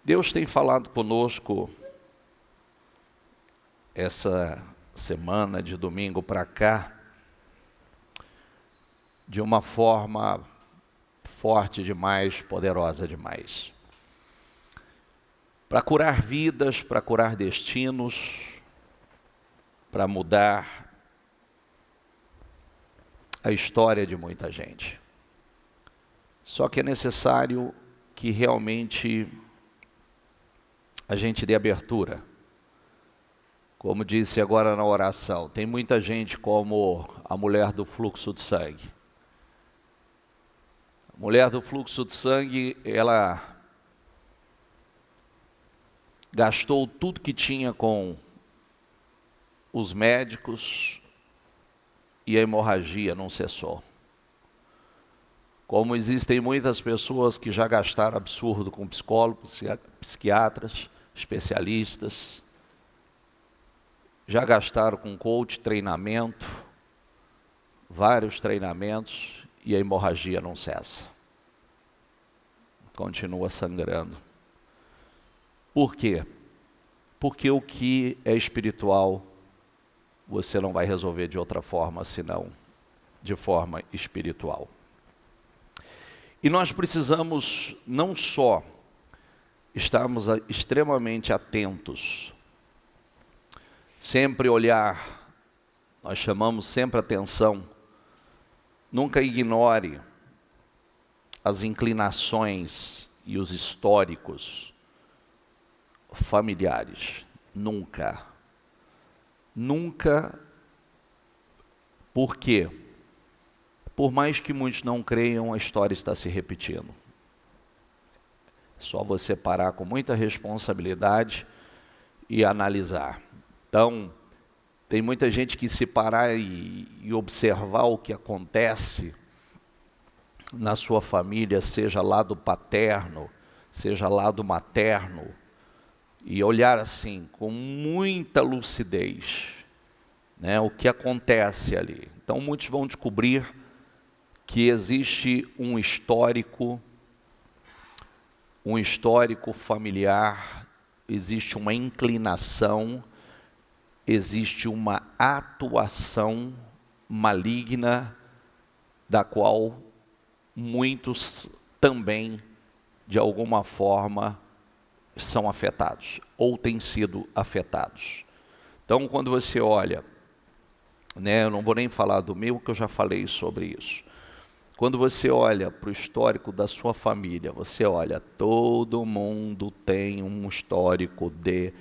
Deus tem falado conosco essa semana, de domingo para cá, de uma forma forte demais, poderosa demais. Para curar vidas, para curar destinos, para mudar a história de muita gente. Só que é necessário que realmente a gente dê abertura. Como disse agora na oração, tem muita gente como a mulher do fluxo de sangue. A mulher do fluxo de sangue, ela gastou tudo que tinha com os médicos e a hemorragia não cessou. Como existem muitas pessoas que já gastaram absurdo com psicólogos, psiquiatras, especialistas, já gastaram com coach, treinamento, vários treinamentos, e a hemorragia não cessa. Continua sangrando. Por quê? Porque o que é espiritual, você não vai resolver de outra forma, senão de forma espiritual. E nós precisamos não só estarmos extremamente atentos, sempre olhar, nós chamamos sempre atenção, nunca ignore as inclinações e os históricos familiares, nunca. Nunca, por quê? Por mais que muitos não creiam, a história está se repetindo. Só você parar com muita responsabilidade e analisar. Então, tem muita gente que se parar e observar o que acontece na sua família, seja lado paterno, seja lado materno, e olhar assim, com muita lucidez, né, o que acontece ali. Então, muitos vão descobrir que existe um histórico familiar, existe uma inclinação, existe uma atuação maligna, da qual muitos também, de alguma forma, são afetados, ou têm sido afetados. Então, quando você olha, né, eu não vou nem falar do meu, que eu já falei sobre isso. Quando você olha para o histórico da sua família, você olha, todo mundo tem um histórico de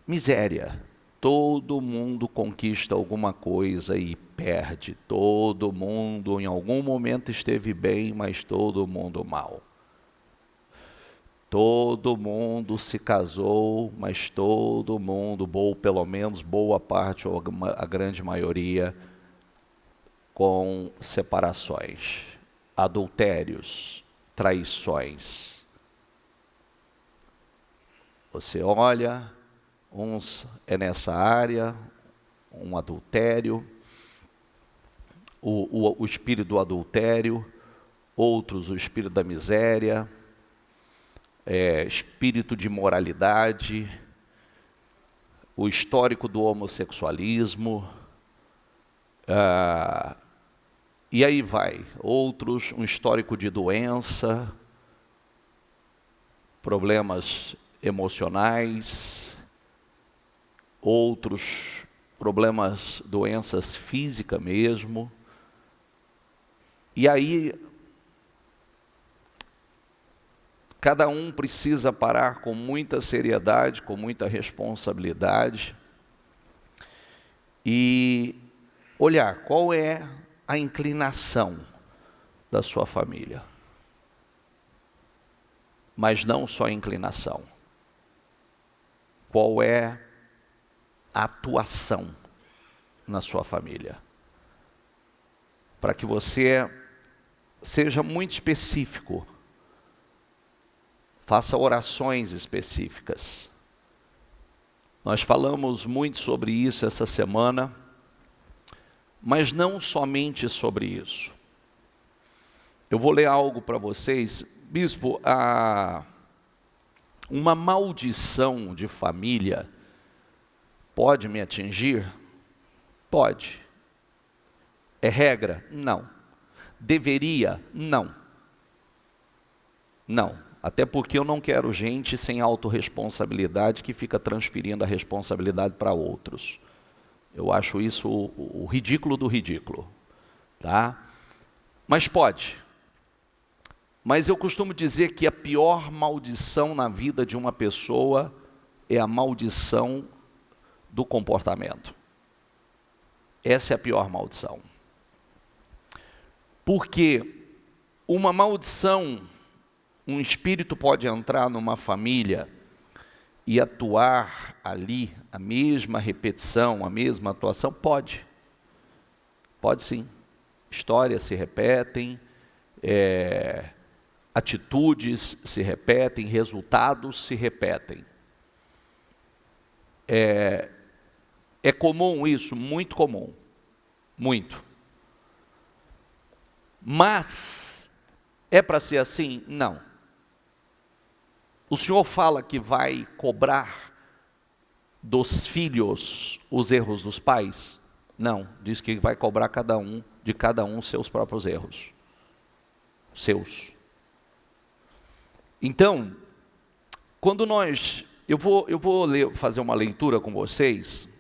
miséria. Todo mundo conquista alguma coisa e perde. Todo mundo em algum momento esteve bem, mas todo mundo mal. Todo mundo se casou, mas todo mundo, ou pelo menos boa parte, ou a grande maioria, com separações, adultérios, traições. Você olha, uns é nessa área, um adultério, o espírito do adultério, outros o espírito da miséria, espírito de imoralidade, o histórico do homossexualismo, e aí vai, outros, um histórico de doença, problemas emocionais, outros problemas, doenças físicas mesmo. E aí, cada um precisa parar com muita seriedade, com muita responsabilidade, e olhar qual é a inclinação da sua família. Mas não só a inclinação. Qual é a atuação na sua família? Para que você seja muito específico. Faça orações específicas. Nós falamos muito sobre isso essa semana, mas não somente sobre isso. Eu vou ler algo para vocês. Bispo, Uma maldição de família pode me atingir? Pode. É regra? Não. Deveria? Não. Não. Até porque eu não quero gente sem autorresponsabilidade que fica transferindo a responsabilidade para outros. Eu acho isso o ridículo do ridículo. Tá? Mas pode. Mas eu costumo dizer que a pior maldição na vida de uma pessoa é a maldição do comportamento. Essa é a pior maldição. Porque uma maldição, um espírito pode entrar numa família e atuar ali, a mesma repetição, a mesma atuação? Pode. Pode sim. Histórias se repetem, atitudes se repetem, resultados se repetem. É comum isso? Muito comum. Muito. Mas, é para ser assim? Não. O Senhor fala que vai cobrar dos filhos os erros dos pais? Não, diz que vai cobrar de cada um seus próprios erros. Seus. Então, quando eu vou fazer uma leitura com vocês,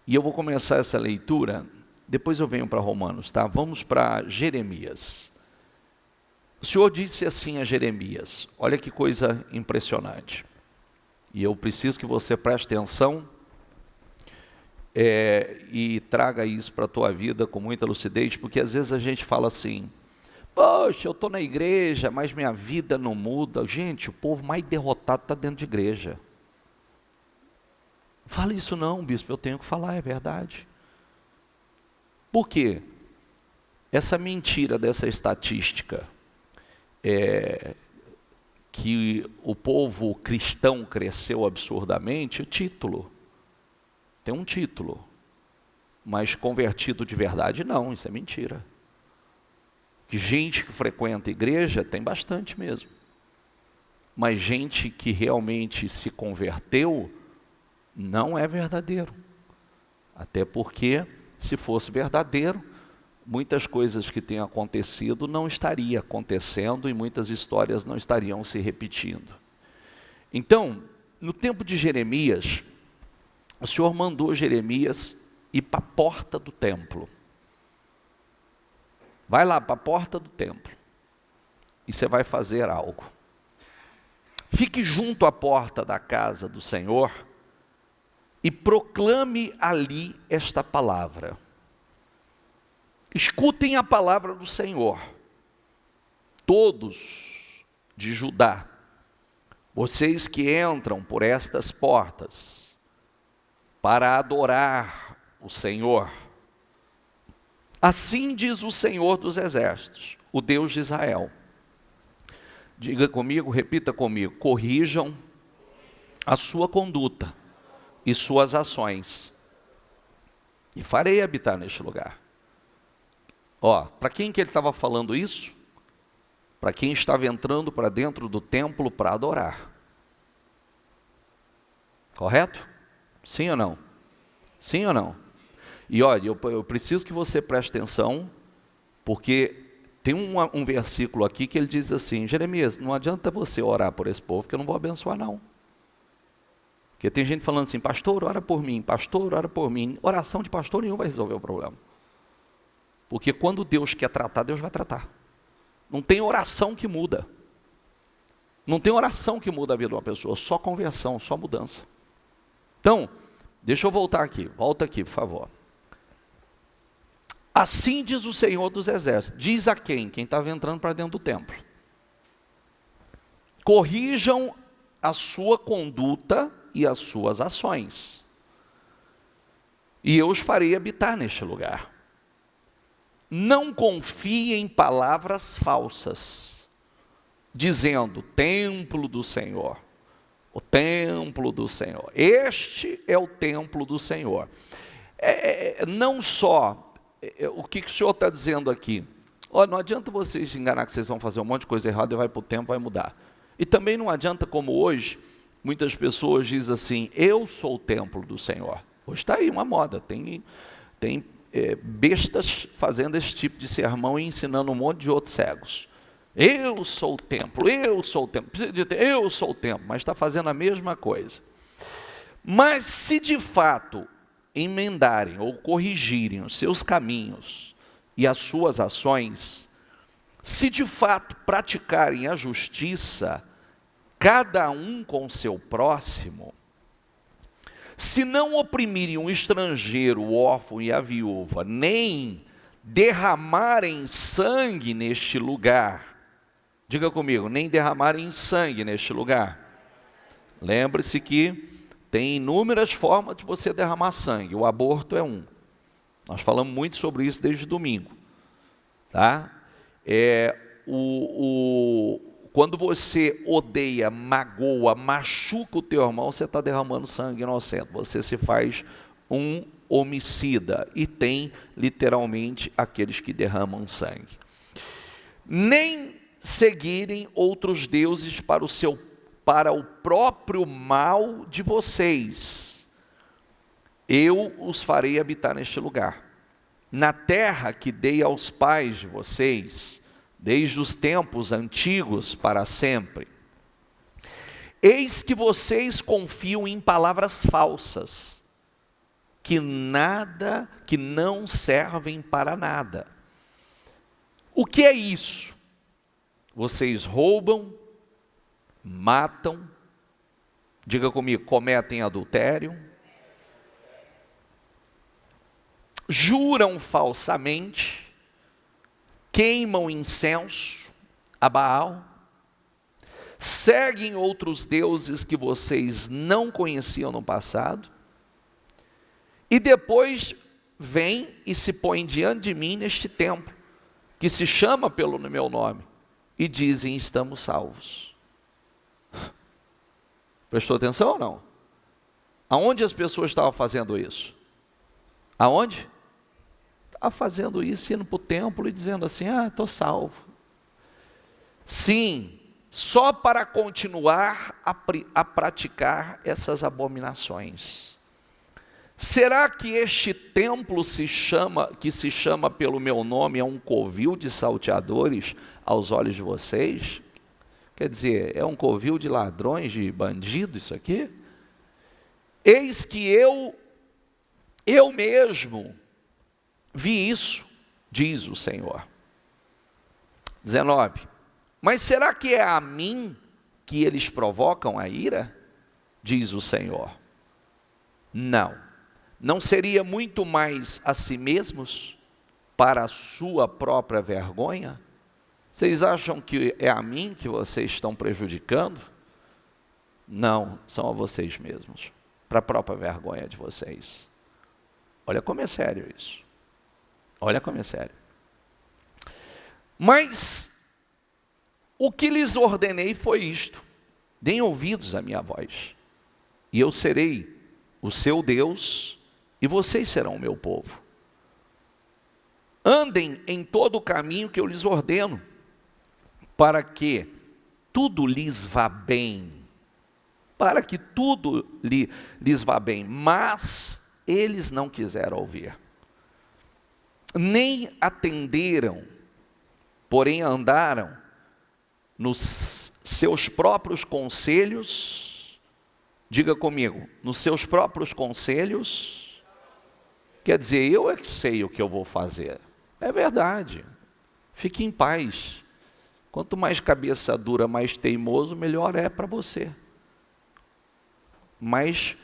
e eu vou começar essa leitura, depois eu venho para Romanos, tá? Vamos para Jeremias. O Senhor disse assim a Jeremias, olha que coisa impressionante, e eu preciso que você preste atenção e traga isso para a tua vida com muita lucidez, porque às vezes a gente fala assim, poxa, eu estou na igreja, mas minha vida não muda. Gente, o povo mais derrotado está dentro de igreja. Fala isso não, bispo, eu tenho que falar, é verdade. Por quê? Essa mentira dessa estatística, que o povo cristão cresceu absurdamente, o título. Tem um título, mas convertido de verdade não, isso é mentira. Que gente que frequenta a igreja tem bastante mesmo. Mas gente que realmente se converteu não é verdadeiro. Até porque, se fosse verdadeiro, muitas coisas que têm acontecido não estariam acontecendo e muitas histórias não estariam se repetindo. Então, no tempo de Jeremias, o Senhor mandou Jeremias ir para a porta do templo. Vai lá para a porta do templo e você vai fazer algo. Fique junto à porta da casa do Senhor e proclame ali esta palavra. Escutem a palavra do Senhor, todos de Judá, vocês que entram por estas portas para adorar o Senhor. Assim diz o Senhor dos Exércitos, o Deus de Israel. Diga comigo, repita comigo, corrijam a sua conduta e suas ações, e farei habitar neste lugar. Para quem que ele estava falando isso? Para quem estava entrando para dentro do templo para adorar. Correto? Sim ou não? Sim ou não? E olha, eu preciso que você preste atenção, porque tem um versículo aqui que ele diz assim, Jeremias, não adianta você orar por esse povo, que eu não vou abençoar não. Porque tem gente falando assim, pastor, ora por mim, pastor, ora por mim. Oração de pastor nenhum vai resolver o problema. Porque quando Deus quer tratar, Deus vai tratar. Não tem oração que muda. Não tem oração que muda a vida de uma pessoa, só conversão, só mudança. Então, deixa eu voltar aqui, volta aqui, por favor. Assim diz o Senhor dos Exércitos, diz a quem? Quem estava entrando para dentro do templo. Corrijam a sua conduta e as suas ações, e eu os farei habitar neste lugar. Não confie em palavras falsas, dizendo, templo do Senhor, o templo do Senhor. Este é o templo do Senhor. Não só, o que o Senhor está dizendo aqui? Não adianta vocês enganar que vocês vão fazer um monte de coisa errada e vai para o templo, vai mudar. E também não adianta, como hoje, muitas pessoas dizem assim, eu sou o templo do Senhor. Hoje está aí uma moda, tem bestas fazendo esse tipo de sermão e ensinando um monte de outros cegos. Eu sou o templo, eu sou o templo. Precisa dizer, eu sou o templo, mas está fazendo a mesma coisa. Mas se de fato emendarem ou corrigirem os seus caminhos e as suas ações, se de fato praticarem a justiça, cada um com seu próximo, se não oprimirem um estrangeiro, o órfão e a viúva, nem derramarem sangue neste lugar, diga comigo, nem derramarem sangue neste lugar. Lembre-se que tem inúmeras formas de você derramar sangue, o aborto é um. Nós falamos muito sobre isso desde domingo, tá? Quando você odeia, magoa, machuca o teu irmão, você está derramando sangue inocente. Você se faz um homicida. E tem, literalmente, aqueles que derramam sangue. Nem seguirem outros deuses para o próprio mal de vocês. Eu os farei habitar neste lugar. Na terra que dei aos pais de vocês, desde os tempos antigos para sempre. Eis que vocês confiam em palavras falsas, que não servem para nada. O que é isso? Vocês roubam, matam, diga comigo, cometem adultério, juram falsamente, queimam incenso a Baal, seguem outros deuses que vocês não conheciam no passado, e depois vêm e se põem diante de mim neste templo, que se chama pelo meu nome, e dizem, estamos salvos. Prestou atenção ou não? Aonde as pessoas estavam fazendo isso? Aonde? Fazendo isso, indo para o templo e dizendo assim, estou salvo. Sim, só para continuar a praticar essas abominações. Será que este templo que se chama pelo meu nome é um covil de salteadores aos olhos de vocês? Quer dizer, é um covil de ladrões, de bandidos isso aqui? Eis que eu mesmo vi isso, diz o Senhor. 19. Mas será que é a mim que eles provocam a ira? Diz o Senhor. Não seria muito mais a si mesmos para a sua própria vergonha? Vocês acham que é a mim que vocês estão prejudicando? Não, são a vocês mesmos, para a própria vergonha de vocês. Olha como é sério isso. Olha como é sério. Mas o que lhes ordenei foi isto: deem ouvidos à minha voz, e eu serei o seu Deus, e vocês serão o meu povo. Andem em todo o caminho que eu lhes ordeno, para que tudo lhes vá bem. Para que tudo lhes vá bem. Mas eles não quiseram ouvir. Nem atenderam, porém andaram nos seus próprios conselhos. Diga comigo, nos seus próprios conselhos. Quer dizer, eu é que sei o que eu vou fazer. É verdade. Fique em paz. Quanto mais cabeça dura, mais teimoso, melhor é para você. Mas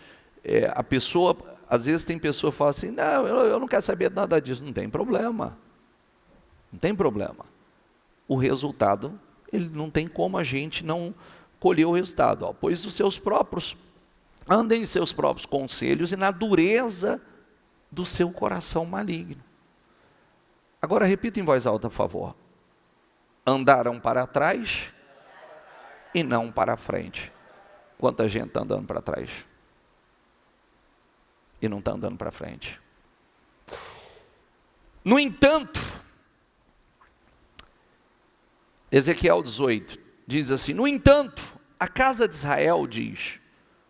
a pessoa, às vezes tem pessoa que fala assim, não, eu não quero saber nada disso. Não tem problema. Não tem problema. O resultado, ele não tem como a gente não colher o resultado. Pois os seus próprios, andem em seus próprios conselhos e na dureza do seu coração maligno. Agora repita em voz alta, por favor. Andaram para trás e não para frente. Quanta gente está andando para trás e não está andando para frente? No entanto, Ezequiel 18, diz assim: no entanto, a casa de Israel diz,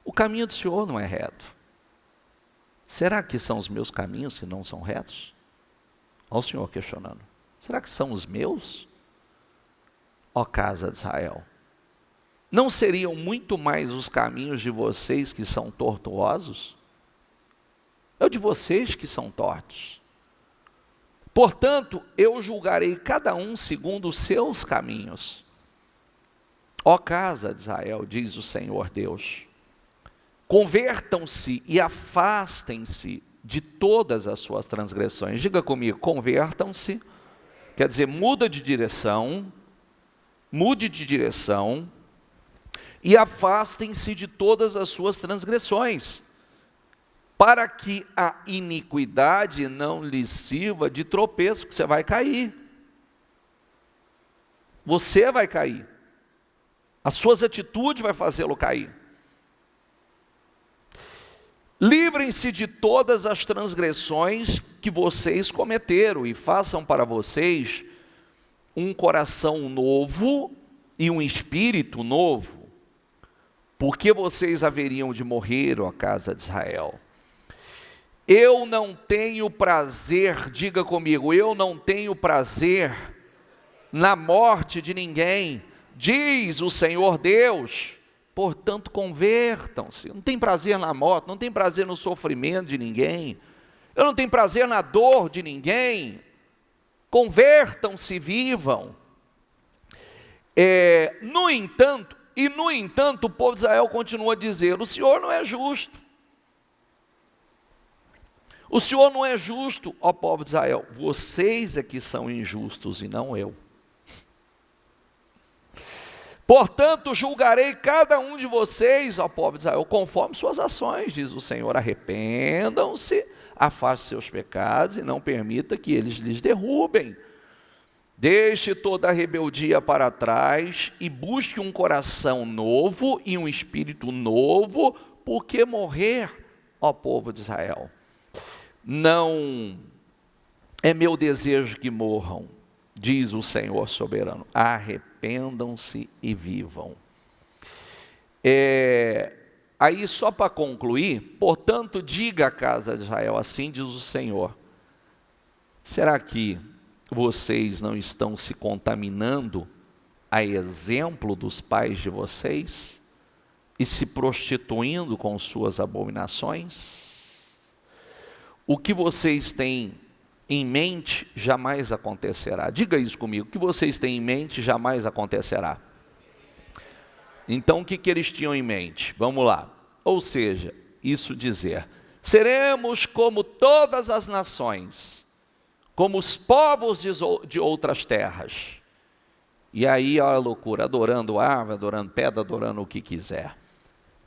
o caminho do Senhor não é reto. Será que são os meus caminhos que não são retos? Olha o Senhor questionando. Será que são os meus? Ó casa de Israel, não seriam muito mais os caminhos de vocês que são tortuosos? É o de vocês que são tortos. Portanto, eu julgarei cada um segundo os seus caminhos. Ó casa de Israel, diz o Senhor Deus, convertam-se e afastem-se de todas as suas transgressões. Diga comigo, convertam-se, quer dizer, mude de direção, e afastem-se de todas as suas transgressões, para que a iniquidade não lhes sirva de tropeço, porque você vai cair. Você vai cair. As suas atitudes vai fazê-lo cair. Livrem-se de todas as transgressões que vocês cometeram e façam para vocês um coração novo e um espírito novo, porque vocês haveriam de morrer, ó casa de Israel. Eu não tenho prazer, diga comigo, eu não tenho prazer na morte de ninguém, diz o Senhor Deus. Portanto, convertam-se. Não tem prazer na morte, não tem prazer no sofrimento de ninguém, eu não tenho prazer na dor de ninguém. Convertam-se, vivam. No entanto, o povo de Israel continua a dizer, o Senhor não é justo. O Senhor não é justo, ó povo de Israel. Vocês é que são injustos e não eu. Portanto, julgarei cada um de vocês, ó povo de Israel, conforme suas ações, diz o Senhor. Arrependam-se, afastem seus pecados e não permita que eles lhes derrubem. Deixe toda a rebeldia para trás e busque um coração novo e um espírito novo, porque morrer, ó povo de Israel, não é meu desejo que morram, diz o Senhor soberano. Arrependam-se e vivam. Aí só para concluir, portanto diga à casa de Israel, assim diz o Senhor, será que vocês não estão se contaminando a exemplo dos pais de vocês e se prostituindo com suas abominações? O que vocês têm em mente jamais acontecerá. Diga isso comigo, o que vocês têm em mente jamais acontecerá. Então o que eles tinham em mente? Vamos lá. Ou seja, isso dizer, seremos como todas as nações, como os povos de outras terras. E aí olha a loucura, adorando árvore, adorando pedra, adorando o que quiser.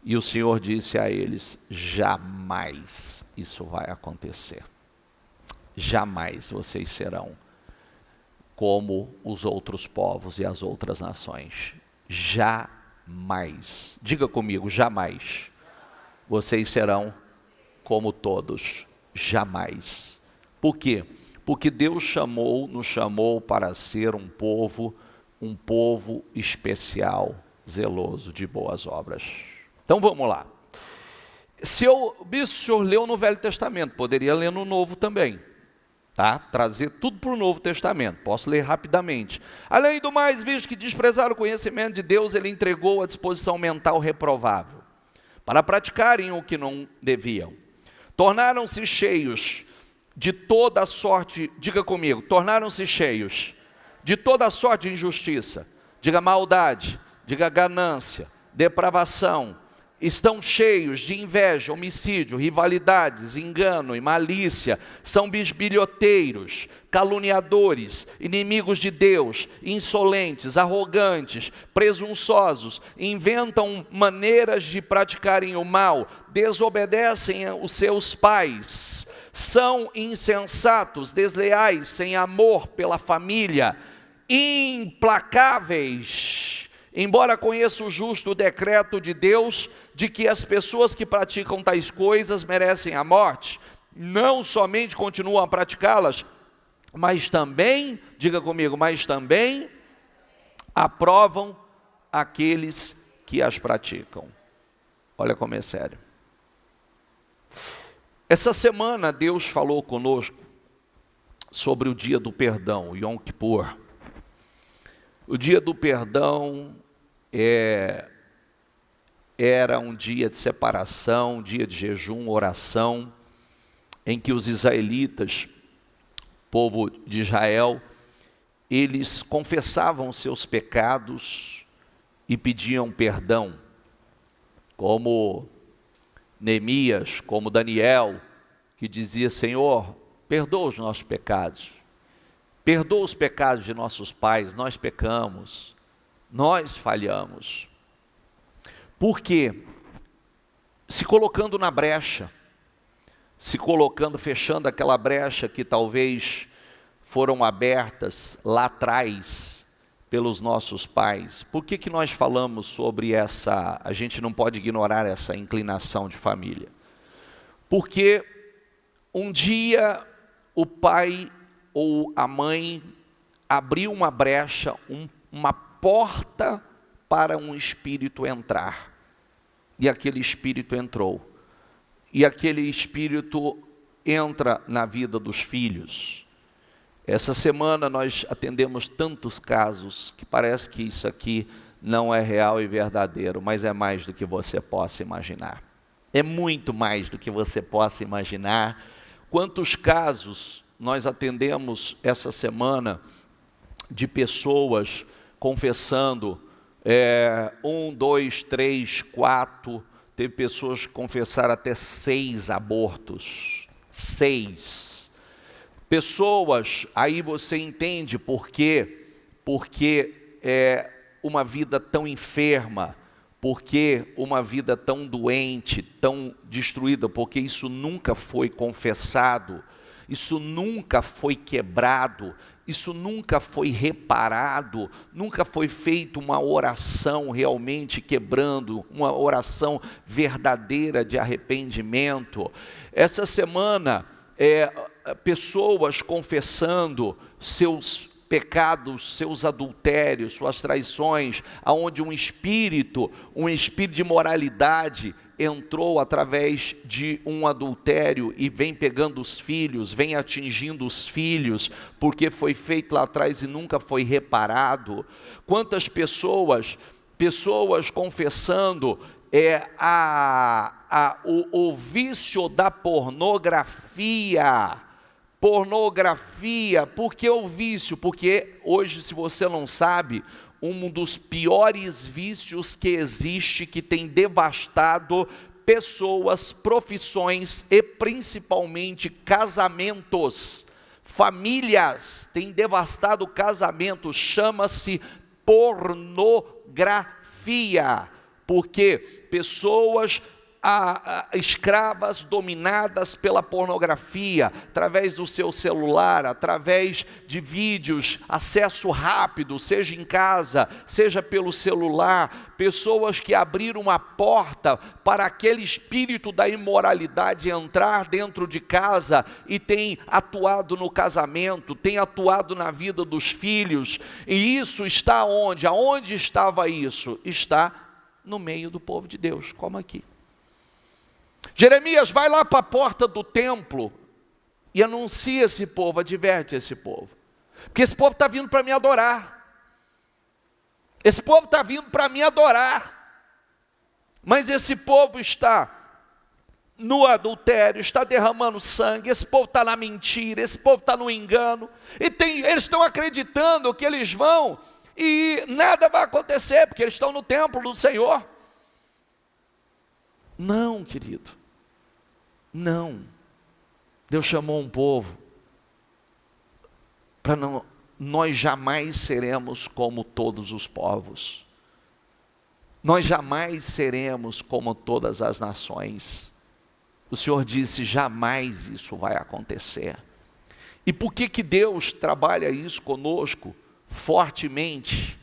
E o Senhor disse a eles, jamais isso vai acontecer. Jamais vocês serão como os outros povos e as outras nações. Jamais. Diga comigo, jamais. Vocês serão como todos. Jamais. Por quê? Porque Deus nos chamou para ser um povo especial, zeloso de boas obras. Então vamos lá. Se o senhor leu no Velho Testamento, poderia ler no Novo também. Tá? Trazer tudo para o Novo Testamento, posso ler rapidamente. Além do mais, visto que desprezaram o conhecimento de Deus, ele entregou a disposição mental reprovável, para praticarem o que não deviam. Tornaram-se cheios de toda sorte, diga comigo, tornaram-se cheios de toda sorte de injustiça, diga maldade, diga ganância, depravação, estão cheios de inveja, homicídio, rivalidades, engano e malícia, são bisbilhoteiros, caluniadores, inimigos de Deus, insolentes, arrogantes, presunçosos, inventam maneiras de praticarem o mal, desobedecem os seus pais, são insensatos, desleais, sem amor pela família, implacáveis. Embora conheça o justo decreto de Deus, de que as pessoas que praticam tais coisas merecem a morte, não somente continuam a praticá-las, mas também, diga comigo, mas também aprovam aqueles que as praticam. Olha como é sério. Essa semana Deus falou conosco sobre o dia do perdão, Yom Kippur. O dia do perdão era um dia de separação, um dia de jejum, oração, em que os israelitas, povo de Israel, eles confessavam seus pecados e pediam perdão, como Neemias, como Daniel, que dizia: Senhor, perdoa os nossos pecados, perdoa os pecados de nossos pais, nós pecamos, nós falhamos. Porque se colocando na brecha, se colocando, fechando aquela brecha que talvez foram abertas lá atrás pelos nossos pais. Por que nós falamos sobre essa, a gente não pode ignorar essa inclinação de família? Porque um dia o pai ou a mãe abriu uma brecha, uma porta para um espírito entrar. E aquele espírito entrou. E aquele espírito entra na vida dos filhos. Essa semana nós atendemos tantos casos que parece que isso aqui não é real e verdadeiro, mas é mais do que você possa imaginar. É muito mais do que você possa imaginar. Quantos casos nós atendemos essa semana de pessoas confessando 1, 2, 3, 4, teve pessoas que confessaram até 6 abortos, 6. Pessoas, aí você entende por quê? Porque é uma vida tão enferma, porque uma vida tão doente, tão destruída, porque isso nunca foi confessado, isso nunca foi quebrado, isso nunca foi reparado, nunca foi feita uma oração realmente quebrando, uma oração verdadeira de arrependimento. Essa semana, pessoas confessando seus pecados, seus adultérios, suas traições, aonde um espírito de moralidade entrou através de um adultério e vem pegando os filhos, vem atingindo os filhos, porque foi feito lá atrás e nunca foi reparado. Quantas pessoas confessando o vício da pornografia, por que o vício? Porque hoje, se você não sabe, um dos piores vícios que existe, que tem devastado pessoas, profissões e principalmente casamentos, famílias, tem devastado casamentos, chama-se pornografia, porque pessoas escravas, dominadas pela pornografia, através do seu celular, através de vídeos, acesso rápido, seja em casa, seja pelo celular, pessoas que abriram uma porta para aquele espírito da imoralidade entrar dentro de casa e tem atuado no casamento, tem atuado na vida dos filhos, e isso está onde? Aonde estava isso? Está no meio do povo de Deus, como aqui. Jeremias, vai lá para a porta do templo e anuncia esse povo, adverte esse povo, porque esse povo está vindo para me adorar, esse povo está vindo para me adorar, mas esse povo está no adultério, está derramando sangue, esse povo está na mentira, esse povo está no engano, e eles estão acreditando que eles vão e nada vai acontecer, porque eles estão no templo do Senhor. Não, querido, não. Deus chamou um povo para nós jamais seremos como todos os povos, nós jamais seremos como todas as nações. O Senhor disse, jamais isso vai acontecer. E por que Deus trabalha isso conosco fortemente?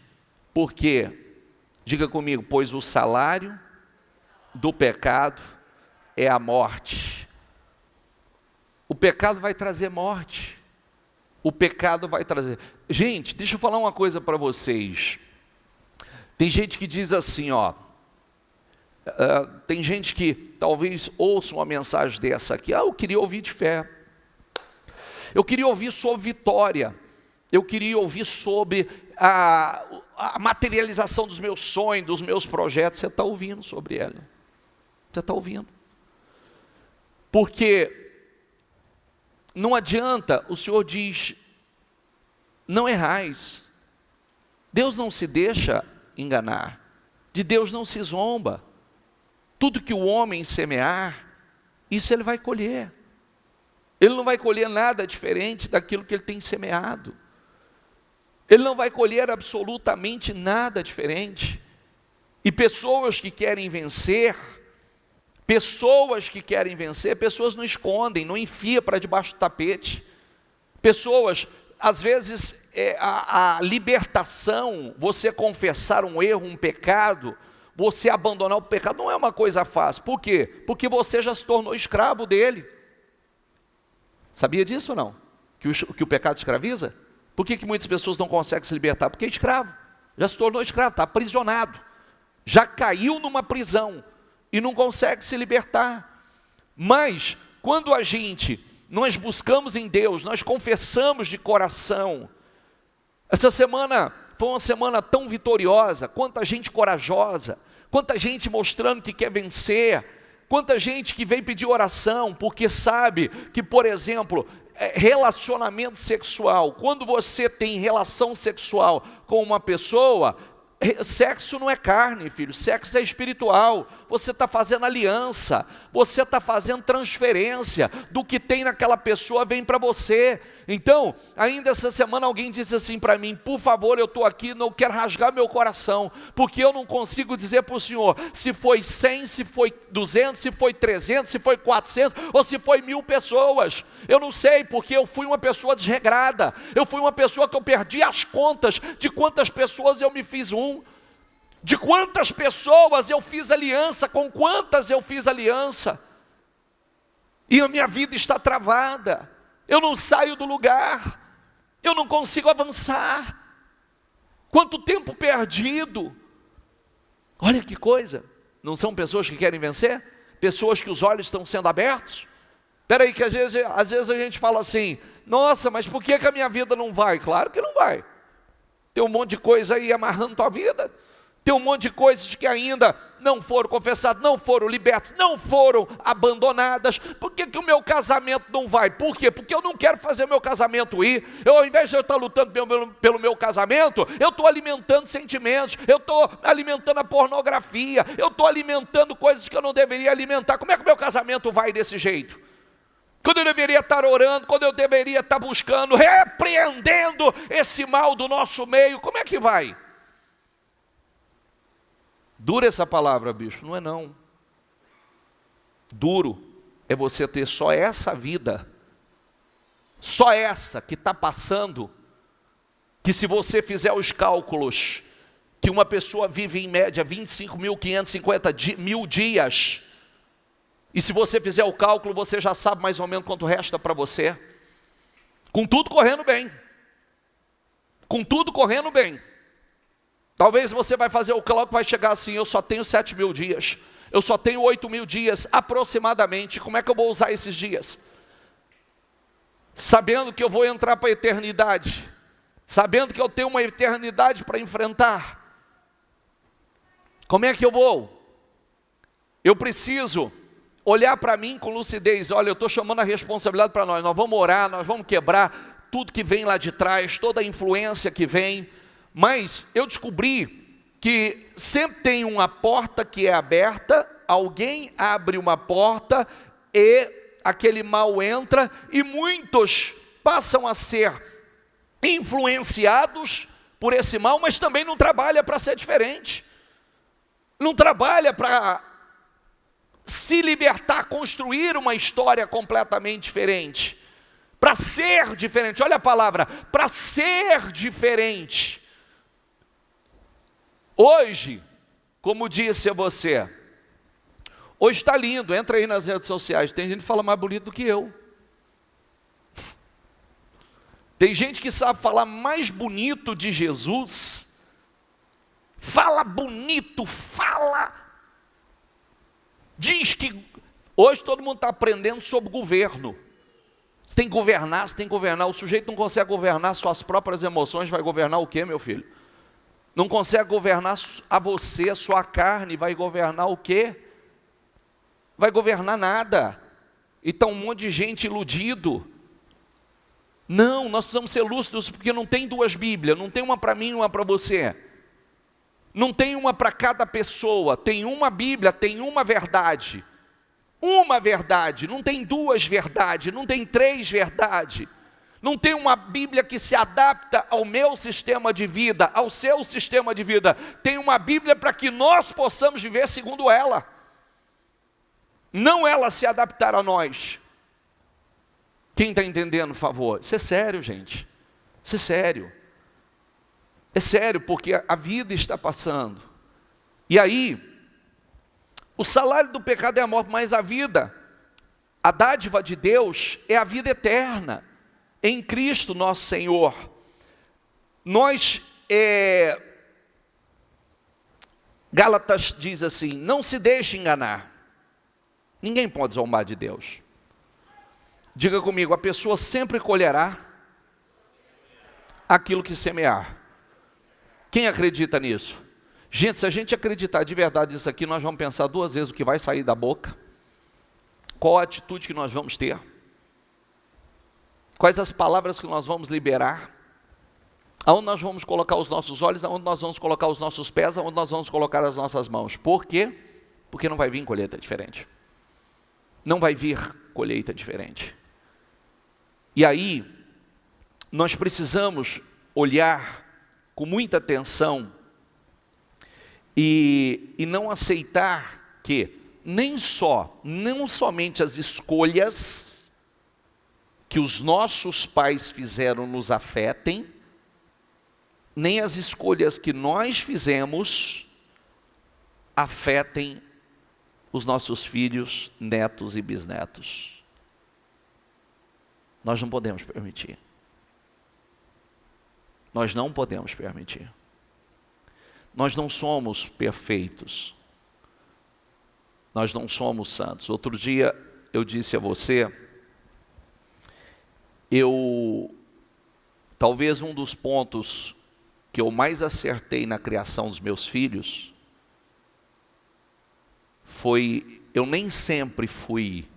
Porque, diga comigo, pois o salário do pecado é a morte. O pecado vai trazer morte. O pecado vai trazer... Gente, deixa eu falar uma coisa para vocês. Tem gente que diz assim, tem gente que talvez ouça uma mensagem dessa aqui, eu queria ouvir de fé, eu queria ouvir sobre vitória, eu queria ouvir sobre a materialização dos meus sonhos, dos meus projetos. Você está ouvindo sobre ela, você está ouvindo, porque não adianta. O Senhor diz, não errais, Deus não se deixa enganar, de Deus não se zomba. Tudo que o homem semear, isso ele vai colher. Ele não vai colher nada diferente daquilo que ele tem semeado. Ele não vai colher absolutamente nada diferente. E pessoas que querem vencer, pessoas não escondem, não enfia para debaixo do tapete. Pessoas, às vezes, a libertação, você confessar um erro, um pecado, você abandonar o pecado, não é uma coisa fácil. Por quê? Porque você já se tornou escravo dele. Sabia disso ou não? Que o pecado escraviza? Por que muitas pessoas não conseguem se libertar? Porque é escravo, já se tornou escravo, está aprisionado, já caiu numa prisão e não consegue se libertar. Mas, quando nós buscamos em Deus, nós confessamos de coração. Essa semana foi uma semana tão vitoriosa, quanta gente corajosa, quanta gente mostrando que quer vencer, quanta gente que vem pedir oração, porque sabe que, por exemplo, relacionamento sexual, quando você tem relação sexual com uma pessoa, sexo não é carne, filho, sexo é espiritual. Você está fazendo aliança, você está fazendo transferência, do que tem naquela pessoa vem para você. Então, ainda essa semana alguém disse assim para mim, por favor, eu estou aqui, não quero rasgar meu coração, porque eu não consigo dizer para o Senhor, se foi 100, se foi 200, se foi 300, se foi 400, ou se foi 1000 pessoas, eu não sei, porque eu fui uma pessoa desregrada, eu fui uma pessoa que eu perdi as contas, de quantas pessoas eu me fiz de quantas pessoas eu fiz aliança, com quantas eu fiz aliança, e a minha vida está travada, eu não saio do lugar, eu não consigo avançar, quanto tempo perdido. Olha que coisa, não são pessoas que querem vencer? Pessoas que os olhos estão sendo abertos? Espera aí que às vezes a gente fala assim, nossa, mas por que a minha vida não vai? Claro que não vai, tem um monte de coisa aí amarrando tua vida, tem um monte de coisas que ainda não foram confessadas, não foram libertas, não foram abandonadas. Por que o meu casamento não vai? Por quê? Porque eu não quero fazer o meu casamento ir. Ao invés de eu estar lutando pelo meu casamento, eu estou alimentando sentimentos, eu estou alimentando a pornografia, eu estou alimentando coisas que eu não deveria alimentar. Como é que o meu casamento vai desse jeito? Quando eu deveria estar orando, quando eu deveria estar buscando, repreendendo esse mal do nosso meio, como é que vai? Dura essa palavra, bicho, não é não. Duro é você ter só essa vida, só essa que está passando, que se você fizer os cálculos, que uma pessoa vive em média 25.550 dias, e se você fizer o cálculo, você já sabe mais ou menos quanto resta para você, com tudo correndo bem, com tudo correndo bem. Talvez você vai fazer o cálculo, vai chegar assim, eu só tenho 7.000 dias, eu só tenho 8.000 dias aproximadamente, como é que eu vou usar esses dias? Sabendo que eu vou entrar para a eternidade, sabendo que eu tenho uma eternidade para enfrentar, como é que eu vou? Eu preciso olhar para mim com lucidez, olha, eu estou chamando a responsabilidade para nós vamos orar, nós vamos quebrar tudo que vem lá de trás, toda a influência que vem. Mas eu descobri que sempre tem uma porta que é aberta, alguém abre uma porta e aquele mal entra, e muitos passam a ser influenciados por esse mal, mas também não trabalha para ser diferente, não trabalha para se libertar, construir uma história completamente diferente, para ser diferente. Olha a palavra, para ser diferente. Hoje, como disse a você, hoje está lindo, entra aí nas redes sociais, tem gente que fala mais bonito do que eu. Tem gente que sabe falar mais bonito de Jesus fala bonito, diz que hoje todo mundo está aprendendo sobre governo. Você tem que governar, o sujeito não consegue governar suas próprias emoções, vai governar o quê, meu filho? Não consegue governar a você, a sua carne, vai governar o quê? Vai governar nada. E está um monte de gente iludido. Não, nós precisamos ser lúcidos, porque não tem duas Bíblias, não tem uma para mim e uma para você. Não tem uma para cada pessoa, tem uma Bíblia, tem uma verdade. Uma verdade, não tem duas verdades, não tem três verdades. Não tem uma Bíblia que se adapta ao meu sistema de vida, ao seu sistema de vida. Tem uma Bíblia para que nós possamos viver segundo ela. Não ela se adaptar a nós. Quem está entendendo, por favor? Isso é sério, gente. Isso é sério. É sério, porque a vida está passando. E aí, o salário do pecado é a morte, mas a vida, a dádiva de Deus é a vida eterna, em Cristo nosso Senhor. Gálatas diz assim, não se deixe enganar. Ninguém pode zombar de Deus. Diga comigo, a pessoa sempre colherá aquilo que semear. Quem acredita nisso? Gente, se a gente acreditar de verdade nisso aqui, nós vamos pensar duas vezes o que vai sair da boca, qual a atitude que nós vamos ter, quais as palavras que nós vamos liberar, aonde nós vamos colocar os nossos olhos, aonde nós vamos colocar os nossos pés, aonde nós vamos colocar as nossas mãos. Por quê? Porque não vai vir colheita diferente. Não vai vir colheita diferente. E aí, nós precisamos olhar com muita atenção e não aceitar que não somente as escolhas que os nossos pais fizeram nos afetem, nem as escolhas que nós fizemos afetem os nossos filhos, netos e bisnetos. Nós não podemos permitir. Nós não podemos permitir. Nós não somos perfeitos. Nós não somos santos. Outro dia eu disse a você, talvez um dos pontos que eu mais acertei na criação dos meus filhos foi, eu nem sempre fui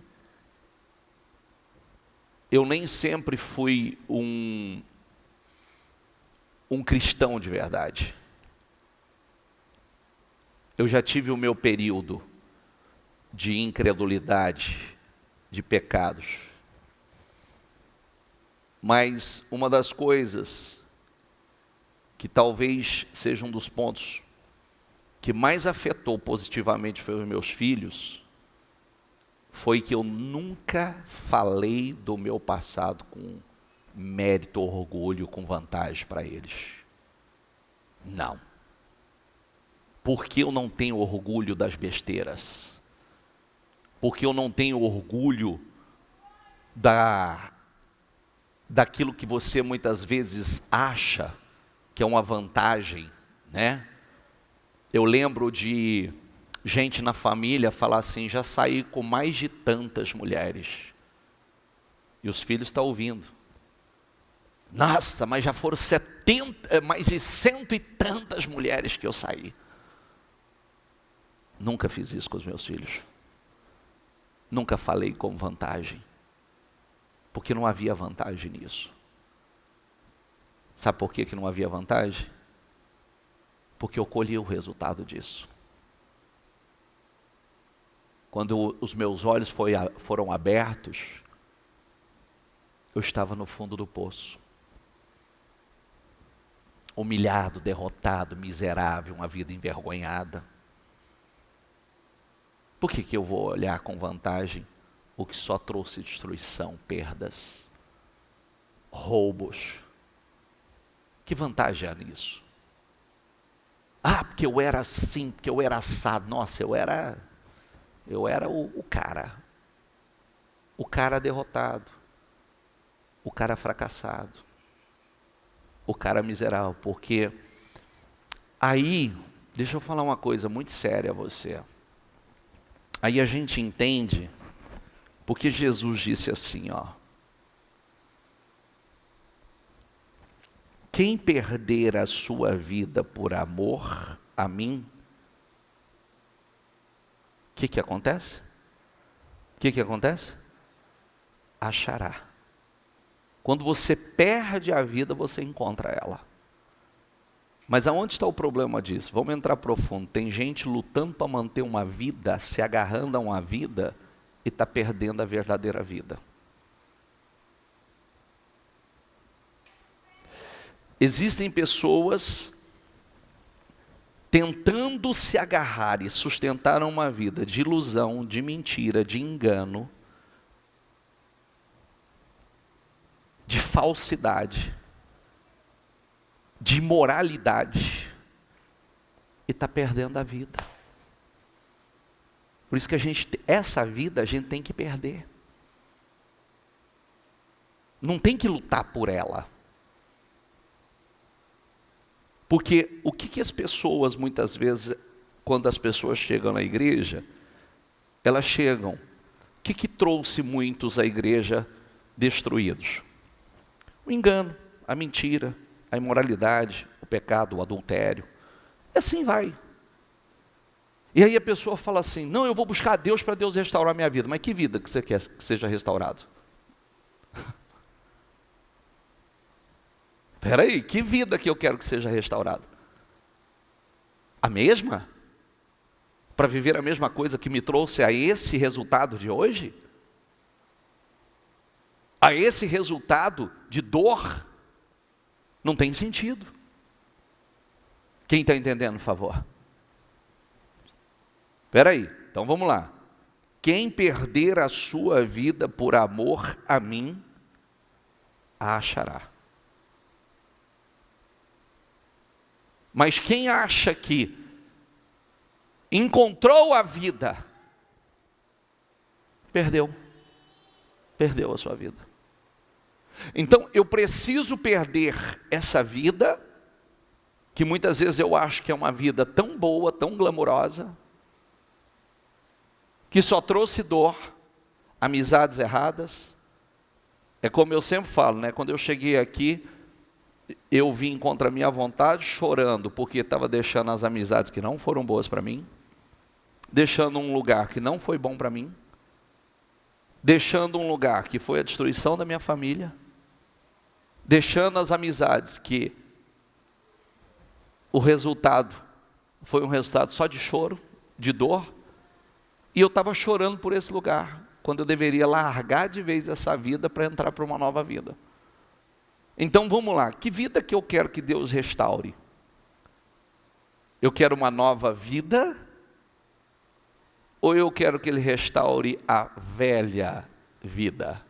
um cristão de verdade. Eu já tive o meu período de incredulidade, de pecados. Mas uma das coisas que talvez seja um dos pontos que mais afetou positivamente os meus filhos, foi que eu nunca falei do meu passado com mérito, orgulho, com vantagem para eles. Não. Porque eu não tenho orgulho das besteiras. Porque eu não tenho orgulho daquilo que você muitas vezes acha que é uma vantagem, né? Eu lembro de gente na família falar assim, já saí com mais de tantas mulheres. E os filhos estão ouvindo. Nossa, mas já foram mais de 100 e tantas mulheres que eu saí. Nunca fiz isso com os meus filhos. Nunca falei com vantagem. Porque não havia vantagem nisso. Sabe por que não havia vantagem? Porque eu colhi o resultado disso. Quando os meus olhos foram abertos, eu estava no fundo do poço. Humilhado, derrotado, miserável, uma vida envergonhada. Por que eu vou olhar com vantagem o que só trouxe destruição, perdas, roubos? Que vantagem há nisso? Ah, porque eu era assim, porque eu era assado. Nossa, eu era o cara. O cara derrotado. O cara fracassado. O cara miserável. Porque aí Deixa eu falar uma coisa muito séria a você. Aí a gente entende porque Jesus disse assim, ó: quem perder a sua vida por amor a mim, o que acontece? O que acontece? Achará. Quando você perde a vida, você encontra ela. Mas aonde está o problema disso? Vamos entrar profundo. Tem gente lutando para manter uma vida, se agarrando a uma vida e está perdendo a verdadeira vida. Existem pessoas tentando se agarrar e sustentar uma vida de ilusão, de mentira, de engano, de falsidade, de imoralidade, e está perdendo a vida. Por isso que essa vida a gente tem que perder. Não tem que lutar por ela. Porque o que as pessoas, muitas vezes, quando as pessoas chegam na igreja, elas chegam, o que trouxe muitos à igreja destruídos? O engano, a mentira, a imoralidade, o pecado, o adultério. E assim vai. E aí a pessoa fala assim: não, eu vou buscar a Deus para Deus restaurar a minha vida. Mas que vida que você quer que seja restaurado? Espera aí, que vida que eu quero que seja restaurada? A mesma? Para viver a mesma coisa que me trouxe a esse resultado de hoje? A esse resultado de dor? Não tem sentido. Quem está entendendo, por favor? Espera aí, então vamos lá. Quem perder a sua vida por amor a mim, a achará. Mas quem acha que encontrou a vida, perdeu a sua vida. Então eu preciso perder essa vida, que muitas vezes eu acho que é uma vida tão boa, tão glamurosa, que só trouxe dor, amizades erradas. É como eu sempre falo, né? Quando eu cheguei aqui, eu vim contra a minha vontade, chorando, porque estava deixando as amizades que não foram boas para mim, deixando um lugar que não foi bom para mim, deixando um lugar que foi a destruição da minha família, deixando as amizades que o resultado foi um resultado só de choro, de dor, e eu estava chorando por esse lugar, quando eu deveria largar de vez essa vida para entrar para uma nova vida. Então vamos lá, que vida que eu quero que Deus restaure? Eu quero uma nova vida? Ou eu quero que Ele restaure a velha vida?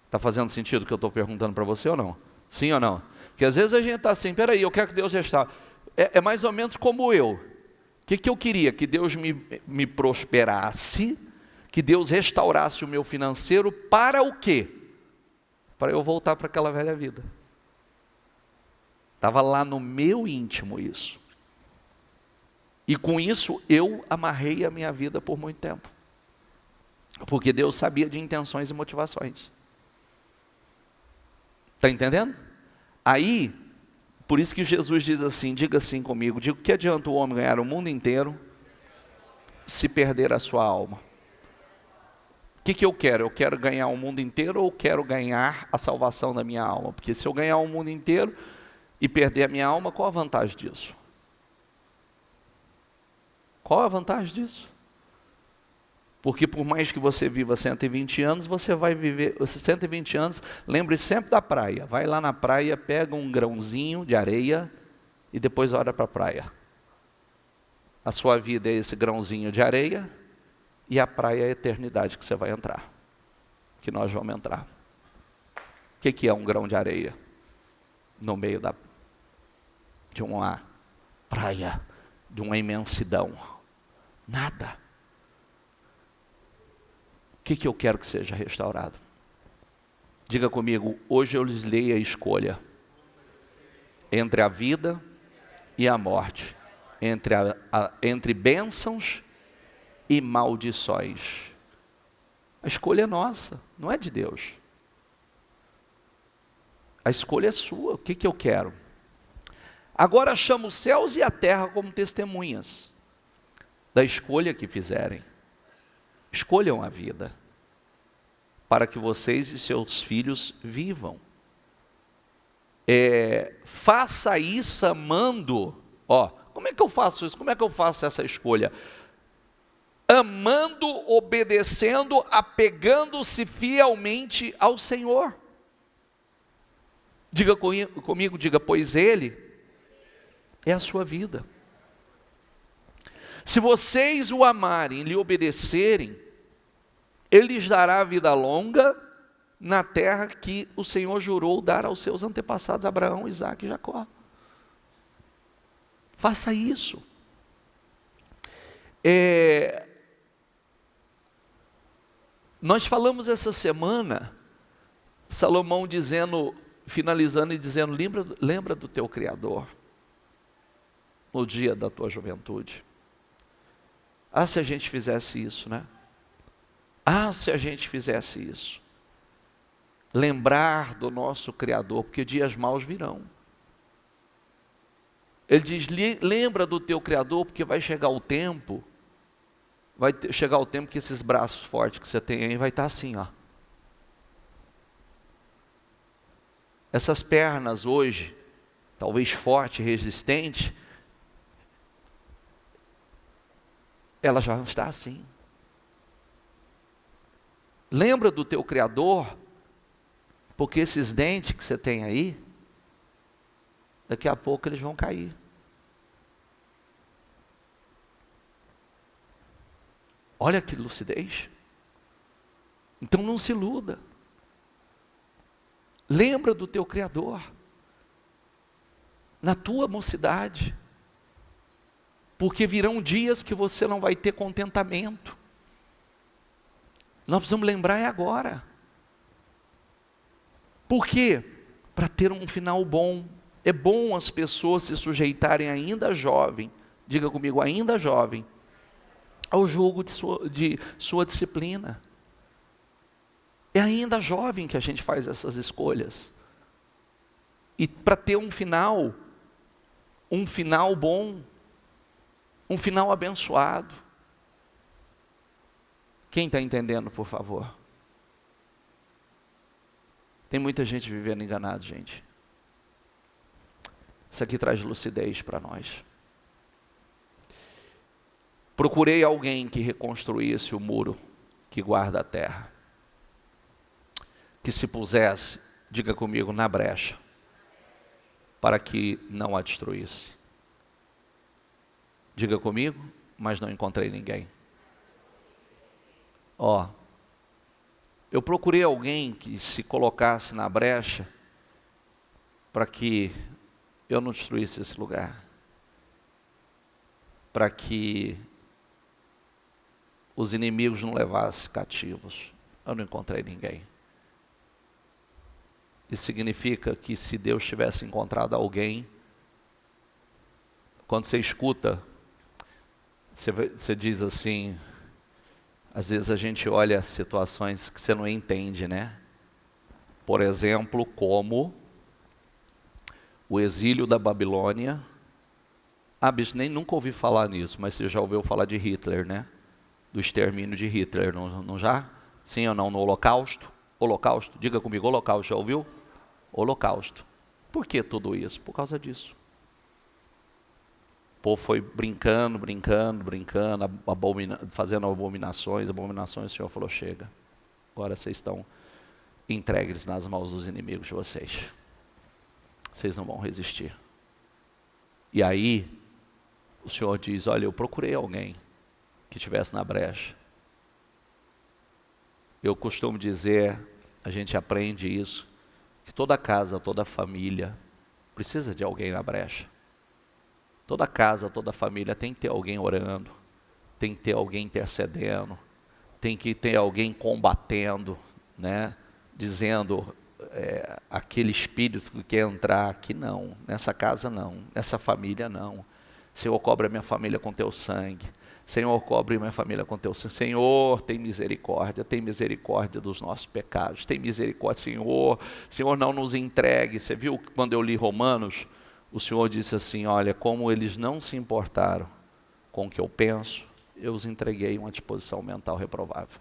Está fazendo sentido o que eu estou perguntando para você ou não? Sim ou não? Porque às vezes a gente está assim: peraí, eu quero que Deus restaure. É mais ou menos como eu. O que eu queria? Que Deus me prosperasse, que Deus restaurasse o meu financeiro, para o quê? Para eu voltar para aquela velha vida. Estava lá no meu íntimo isso. E com isso eu amarrei a minha vida por muito tempo. Porque Deus sabia de intenções e motivações. Está entendendo? Aí, por isso que Jesus diz assim, diga assim comigo: digo, que adianta o homem ganhar o mundo inteiro se perder a sua alma? O que eu quero? Eu quero ganhar o mundo inteiro ou quero ganhar a salvação da minha alma? Porque se eu ganhar o mundo inteiro e perder a minha alma, qual a vantagem disso? Qual a vantagem disso? Porque por mais que você viva 120 anos, você vai viver 120 anos, lembre sempre da praia. Vai lá na praia, pega um grãozinho de areia e depois olha para a praia. A sua vida é esse grãozinho de areia e a praia é a eternidade que você vai entrar. Que nós vamos entrar. O que é um grão de areia? No meio de uma praia, de uma imensidão. Nada. O que eu quero que seja restaurado? Diga comigo: hoje eu lhes dei a escolha entre a vida e a morte, entre bênçãos e maldições. A escolha é nossa, não é de Deus. A escolha é sua, o que eu quero? Agora chamo os céus e a terra como testemunhas da escolha que fizerem. Escolham a vida, para que vocês e seus filhos vivam. Faça isso amando. Como é que eu faço isso? Como é que eu faço essa escolha? Amando, obedecendo, apegando-se fielmente ao Senhor. Diga comigo, diga, pois Ele é a sua vida. Se vocês o amarem e lhe obedecerem, Ele lhes dará vida longa na terra que o Senhor jurou dar aos seus antepassados, Abraão, Isaque e Jacó. Faça isso. Nós falamos essa semana, Salomão dizendo, finalizando e dizendo, lembra do teu Criador, no dia da tua juventude. Se a gente fizesse isso, né? Se a gente fizesse isso. Lembrar do nosso Criador, porque dias maus virão. Ele diz, lembra do teu Criador, porque vai chegar o tempo que esses braços fortes que você tem aí vai estar assim, Essas pernas hoje, talvez forte, resistente, elas já vão estar assim. Lembra do teu Criador, porque esses dentes que você tem aí, daqui a pouco eles vão cair. Olha que lucidez. Então não se iluda. Lembra do teu Criador, na tua mocidade, porque virão dias que você não vai ter contentamento. Nós precisamos lembrar agora. Por quê? Para ter um final bom. É bom as pessoas se sujeitarem ainda jovem, diga comigo, ainda jovem, ao jugo de sua disciplina. É ainda jovem que a gente faz essas escolhas. E para ter um final bom, um final abençoado. Quem está entendendo, por favor? Tem muita gente vivendo enganado, gente. Isso aqui traz lucidez para nós. Procurei alguém que reconstruísse o muro que guarda a terra. Que se pusesse, diga comigo, na brecha, para que não a destruísse. Diga comigo, mas não encontrei ninguém. Eu procurei alguém que se colocasse na brecha, para que eu não destruísse esse lugar. Para que os inimigos não levassem cativos. Eu não encontrei ninguém. Isso significa que se Deus tivesse encontrado alguém, quando você escuta, você diz assim, às vezes a gente olha situações que você não entende, né? Por exemplo, como o exílio da Babilônia. Bicho, nunca ouvi falar nisso, mas você já ouviu falar de Hitler, né? Do extermínio de Hitler, não já? Sim ou não? No Holocausto? Holocausto, diga comigo, Holocausto, já ouviu? Holocausto. Por que tudo isso? Por causa disso. O povo foi brincando, fazendo abominações, o Senhor falou, chega. Agora vocês estão entregues nas mãos dos inimigos de vocês. Vocês não vão resistir. E aí, o Senhor diz, olha, eu procurei alguém que estivesse na brecha. Eu costumo dizer, a gente aprende isso, que toda casa, toda família precisa de alguém na brecha. Toda casa, toda família tem que ter alguém orando, tem que ter alguém intercedendo, tem que ter alguém combatendo, né? Dizendo, aquele espírito que quer entrar aqui, não, nessa casa não, nessa família não. Senhor, cobre a minha família com teu sangue. Senhor, cobre minha família com teu sangue. Senhor, tem misericórdia dos nossos pecados, tem misericórdia, Senhor. Senhor, não nos entregue. Você viu que quando eu li Romanos, o Senhor disse assim, olha, como eles não se importaram com o que eu penso, eu os entreguei uma disposição mental reprovável,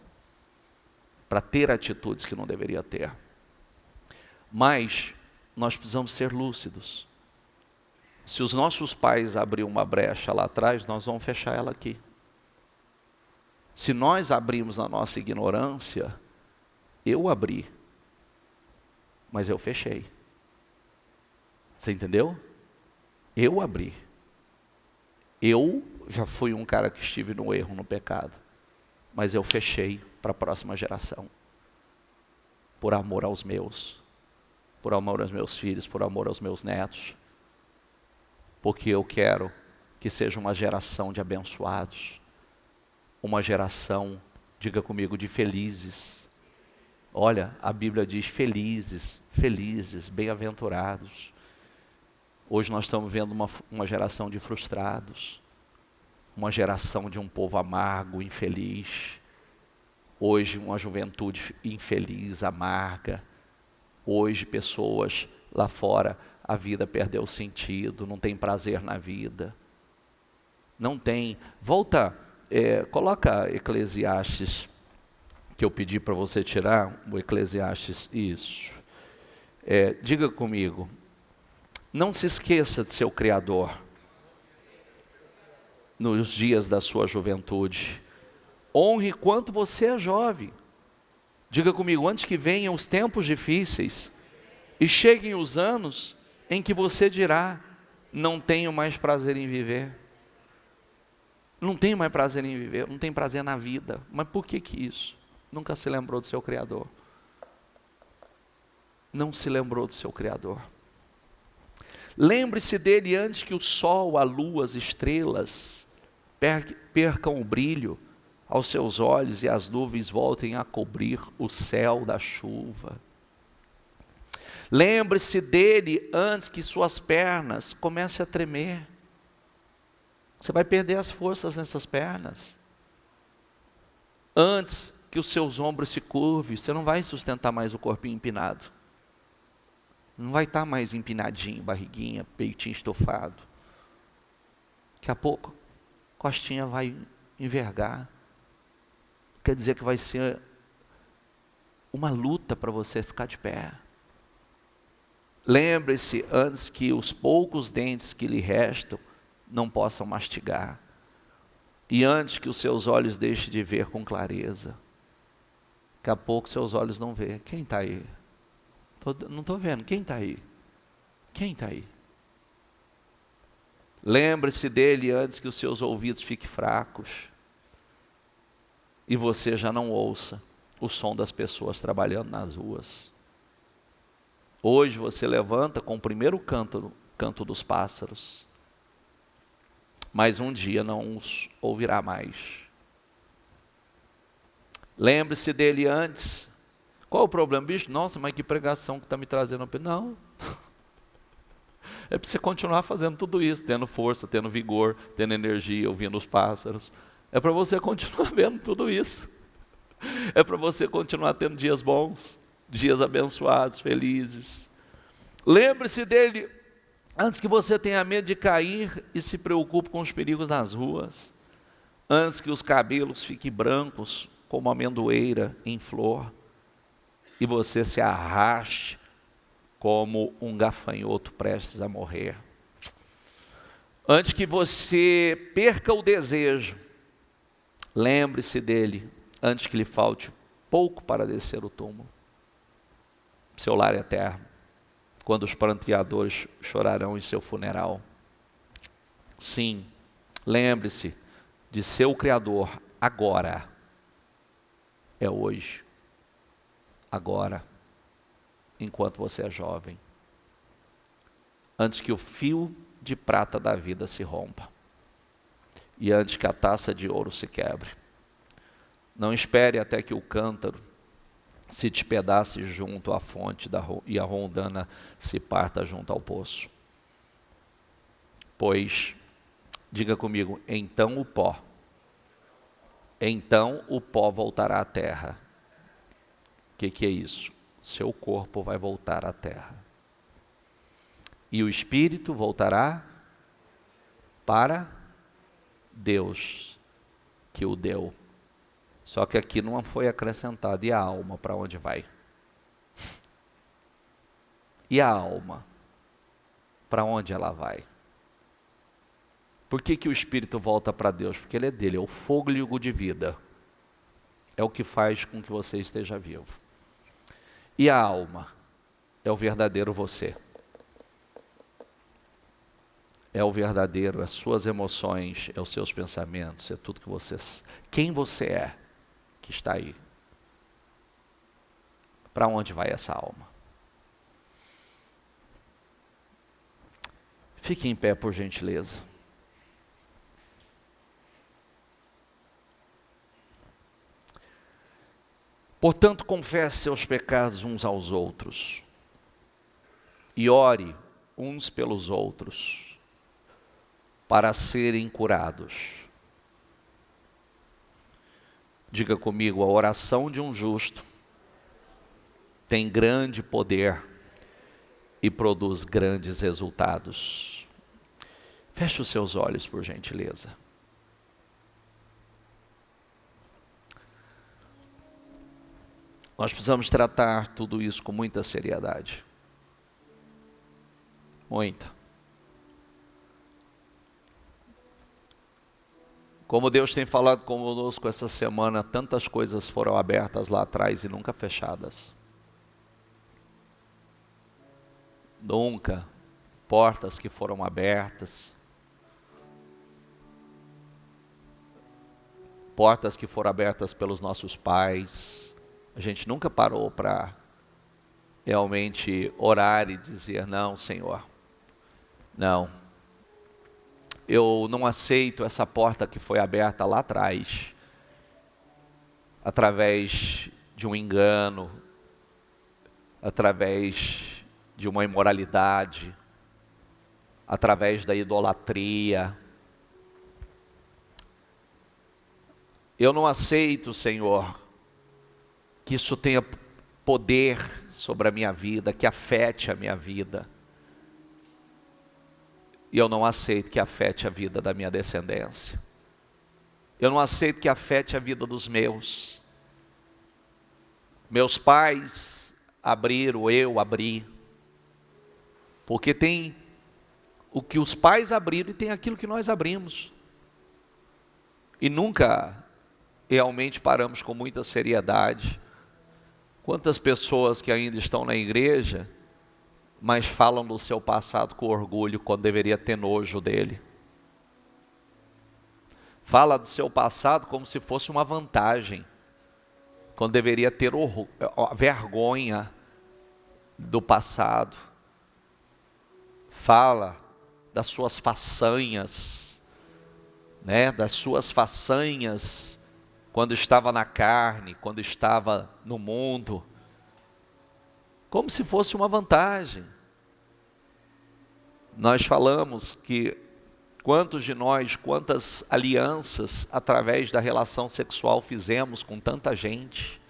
para ter atitudes que não deveria ter. Mas nós precisamos ser lúcidos. Se os nossos pais abriram uma brecha lá atrás, nós vamos fechar ela aqui. Se nós abrimos na nossa ignorância, eu abri, mas eu fechei. Você entendeu? Eu abri. Eu já fui um cara que estive no erro, no pecado, mas eu fechei para a próxima geração. Por amor aos meus, por amor aos meus filhos, por amor aos meus netos. Porque eu quero que seja uma geração de abençoados, uma geração, diga comigo, de felizes. Olha, a Bíblia diz felizes, felizes, bem-aventurados. Hoje nós estamos vendo uma geração de frustrados, uma geração de um povo amargo, infeliz. Hoje uma juventude infeliz, amarga. Hoje pessoas lá fora, a vida perdeu sentido, não tem prazer na vida. Não tem. Volta, coloca Eclesiastes, que eu pedi para você tirar, o Eclesiastes, isso. Diga comigo, não se esqueça de seu Criador nos dias da sua juventude. Honre quanto você é jovem. Diga comigo, antes que venham os tempos difíceis e cheguem os anos em que você dirá, não tenho mais prazer em viver. Não tenho mais prazer em viver, não tenho prazer na vida. Mas por que isso? Nunca se lembrou do seu Criador. Não se lembrou do seu Criador. Lembre-se dele antes que o sol, a lua, as estrelas percam o brilho aos seus olhos e as nuvens voltem a cobrir o céu da chuva. Lembre-se dele antes que suas pernas comecem a tremer. Você vai perder as forças nessas pernas. Antes que os seus ombros se curvem, você não vai sustentar mais o corpinho empinado. Não vai estar mais empinadinho, barriguinha, peitinho estofado. Daqui a pouco, costinha vai envergar. Quer dizer que vai ser uma luta para você ficar de pé. Lembre-se antes que os poucos dentes que lhe restam não possam mastigar. E antes que os seus olhos deixem de ver com clareza. Daqui a pouco seus olhos não vê. Quem está aí? Não estou vendo. Quem está aí? Quem está aí? Lembre-se dele antes que os seus ouvidos fiquem fracos. E você já não ouça o som das pessoas trabalhando nas ruas. Hoje você levanta com o primeiro canto dos pássaros. Mas um dia não os ouvirá mais. Lembre-se dele antes. Qual o problema? Bicho, nossa, mas que pregação que está me trazendo. Não. É para você continuar fazendo tudo isso, tendo força, tendo vigor, tendo energia, ouvindo os pássaros. É para você continuar vendo tudo isso. É para você continuar tendo dias bons, dias abençoados, felizes. Lembre-se dele antes que você tenha medo de cair e se preocupe com os perigos nas ruas. Antes que os cabelos fiquem brancos como amendoeira em flor e você se arraste como um gafanhoto prestes a morrer. Antes que você perca o desejo, lembre-se dele antes que lhe falte pouco para descer o túmulo. Seu lar eterno, quando os pranteadores chorarão em seu funeral. Sim, lembre-se de seu Criador agora. É hoje. Agora. Enquanto você é jovem. Antes que o fio de prata da vida se rompa. E antes que a taça de ouro se quebre. Não espere até que o cântaro se despedace junto à fonte e a rondana se parta junto ao poço. Pois, diga comigo, então o pó voltará à terra. O que é isso? Seu corpo vai voltar à terra. E o espírito voltará para Deus que o deu. Só que aqui não foi acrescentado. E a alma, para onde vai? E a alma, para onde ela vai? Por que o espírito volta para Deus? Porque ele é dele, é o fôlego de vida. É o que faz com que você esteja vivo. E a alma é o verdadeiro você. É o verdadeiro, as suas emoções, é os seus pensamentos, é tudo que você... Quem você é que está aí? Para onde vai essa alma? Fique em pé, por gentileza. Portanto, confesse seus pecados uns aos outros e ore uns pelos outros para serem curados. Diga comigo, a oração de um justo tem grande poder e produz grandes resultados. Feche os seus olhos, por gentileza. Nós precisamos tratar tudo isso com muita seriedade. Muita. Como Deus tem falado conosco essa semana, tantas coisas foram abertas lá atrás e nunca fechadas. Nunca. Portas que foram abertas. Portas que foram abertas pelos nossos pais. A gente nunca parou para realmente orar e dizer, não, Senhor, não. Eu não aceito essa porta que foi aberta lá atrás, através de um engano, através de uma imoralidade, através da idolatria. Eu não aceito, Senhor, que isso tenha poder sobre a minha vida, que afete a minha vida. E eu não aceito que afete a vida da minha descendência. Eu não aceito que afete a vida dos meus. Meus pais abriram, eu abri. Porque tem o que os pais abriram e tem aquilo que nós abrimos. E nunca realmente paramos com muita seriedade. Quantas pessoas que ainda estão na igreja, mas falam do seu passado com orgulho, quando deveria ter nojo dele. Fala do seu passado como se fosse uma vantagem, quando deveria ter vergonha do passado. Fala das suas façanhas, das suas façanhas, quando estava na carne, quando estava no mundo, como se fosse uma vantagem. Nós falamos que quantos de nós, quantas alianças através da relação sexual fizemos com tanta gente.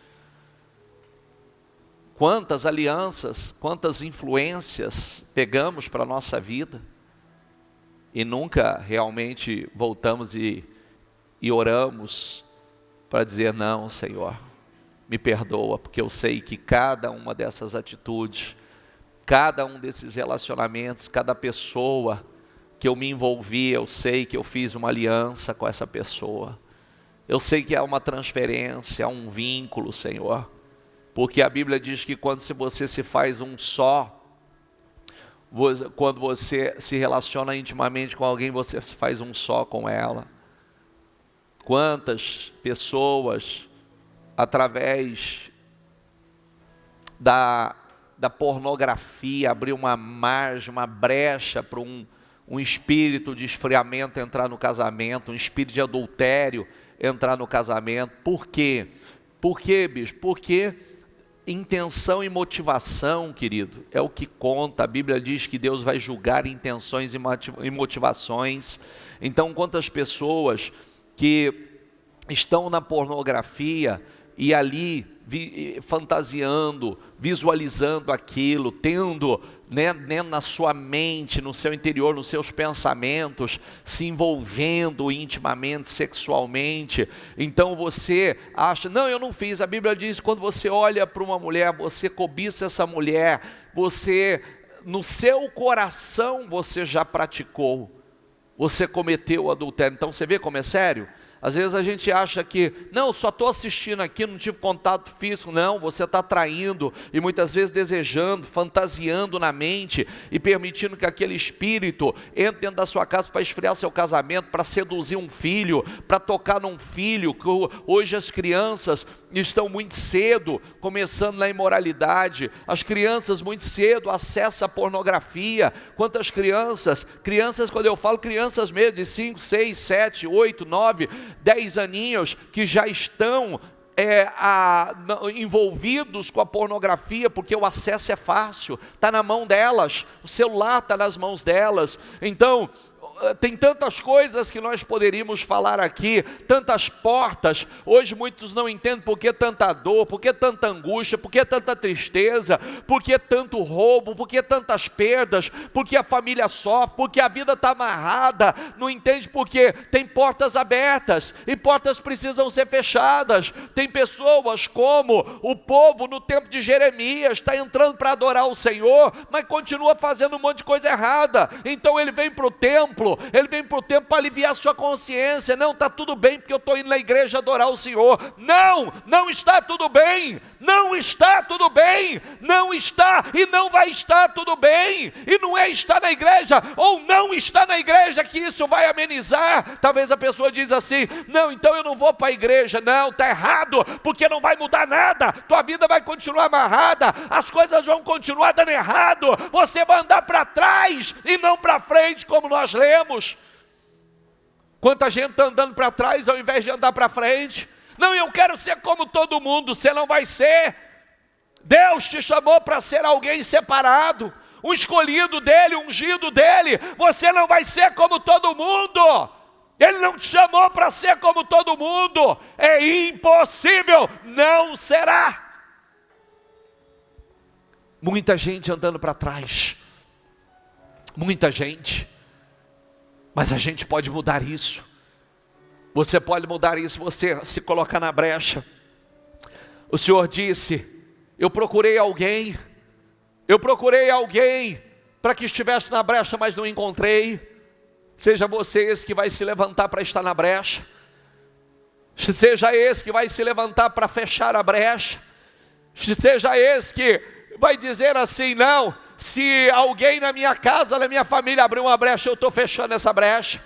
Quantas alianças, quantas influências pegamos para a nossa vida e nunca realmente voltamos e oramos para dizer, não, Senhor, me perdoa, porque eu sei que cada uma dessas atitudes, cada um desses relacionamentos, cada pessoa que eu me envolvi, eu sei que eu fiz uma aliança com essa pessoa. Eu sei que há uma transferência, há um vínculo, Senhor. Porque a Bíblia diz que quando você se faz um só, quando você se relaciona intimamente com alguém, você se faz um só com ela. Quantas pessoas, através da pornografia, abriu uma margem, uma brecha para um espírito de esfriamento entrar no casamento, um espírito de adultério entrar no casamento. Por quê? Por quê, bispo? Porque Intenção e motivação, querido, é o que conta. A Bíblia diz que Deus vai julgar intenções e motivações. Então, quantas pessoas que estão na pornografia e ali fantasiando, visualizando aquilo, tendo na sua mente, no seu interior, nos seus pensamentos, se envolvendo intimamente, sexualmente. Então você acha, não, eu não fiz. A Bíblia diz que quando você olha para uma mulher, você cobiça essa mulher, você, no seu coração, você já praticou, você cometeu o adultério. Então você vê como é sério? Às vezes a gente acha que, não, só estou assistindo aqui, não tive contato físico. Não, você está traindo e muitas vezes desejando, fantasiando na mente e permitindo que aquele espírito entre dentro da sua casa para esfriar seu casamento, para seduzir um filho, para tocar num filho. Hoje as crianças estão muito cedo começando na imoralidade. As crianças muito cedo acessam a pornografia. Quantas crianças, quando eu falo crianças mesmo, de 5, 6, 7, 8, 9, 10 aninhos, que já estão envolvidos com a pornografia, porque o acesso é fácil, está na mão delas, o celular está nas mãos delas. Então, tem tantas coisas que nós poderíamos falar aqui, tantas portas. Hoje muitos não entendem por que tanta dor, por que tanta angústia, por que tanta tristeza, por que tanto roubo, por que tantas perdas, por que a família sofre, por que a vida está amarrada. Não entende por quê? Tem portas abertas e portas precisam ser fechadas. Tem pessoas como o povo no tempo de Jeremias, está entrando para adorar o Senhor, mas continua fazendo um monte de coisa errada. Então ele vem para o templo, para aliviar a sua consciência. Não, está tudo bem porque eu estou indo na igreja adorar o Senhor. Não, não está tudo bem, não está tudo bem, não está e não vai estar tudo bem. E não é estar na igreja ou não estar na igreja que isso vai amenizar. Talvez a pessoa diz assim, não, então eu não vou para a igreja. Não, está errado, porque não vai mudar nada, tua vida vai continuar amarrada, as coisas vão continuar dando errado, você vai andar para trás e não para frente, como nós lemos. Quanta gente está andando para trás ao invés de andar para frente. Não, eu quero ser como todo mundo. Você não vai ser. Deus te chamou para ser alguém separado, um escolhido dele, um ungido dele. Você não vai ser como todo mundo. Ele não te chamou para ser como todo mundo. É impossível, não será. Muita gente andando para trás, muita gente. Mas a gente pode mudar isso. Você pode mudar isso, você se colocar na brecha. O Senhor disse, eu procurei alguém para que estivesse na brecha, mas não encontrei. Seja você esse que vai se levantar para estar na brecha. Seja esse que vai se levantar para fechar a brecha. Seja esse que vai dizer assim, não, se alguém na minha casa, na minha família abrir uma brecha, eu estou fechando essa brecha.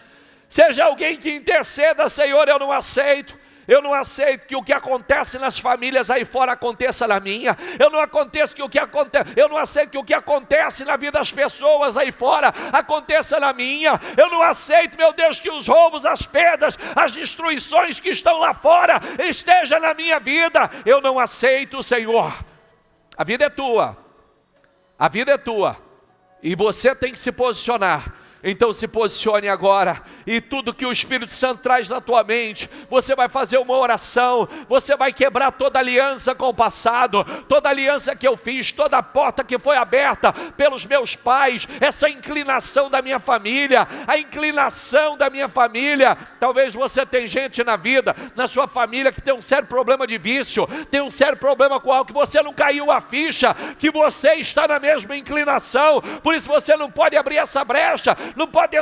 Seja alguém que interceda, Senhor, eu não aceito. Eu não aceito que o que acontece nas famílias aí fora aconteça na minha. Eu não aceito que o que acontece na vida das pessoas aí fora aconteça na minha. Eu não aceito, meu Deus, que os roubos, as perdas, as destruições que estão lá fora estejam na minha vida. Eu não aceito, Senhor. A vida é tua. A vida é tua. E você tem que se posicionar. Então se posicione agora, e tudo que o Espírito Santo traz na tua mente, você vai fazer uma oração, você vai quebrar toda aliança com o passado, toda aliança que eu fiz, toda a porta que foi aberta pelos meus pais, essa inclinação da minha família, a inclinação da minha família. Talvez você tenha gente na vida, na sua família, que tem um sério problema de vício, tem um sério problema com algo, que você não caiu a ficha, que você está na mesma inclinação, por isso você não pode abrir essa brecha, não pode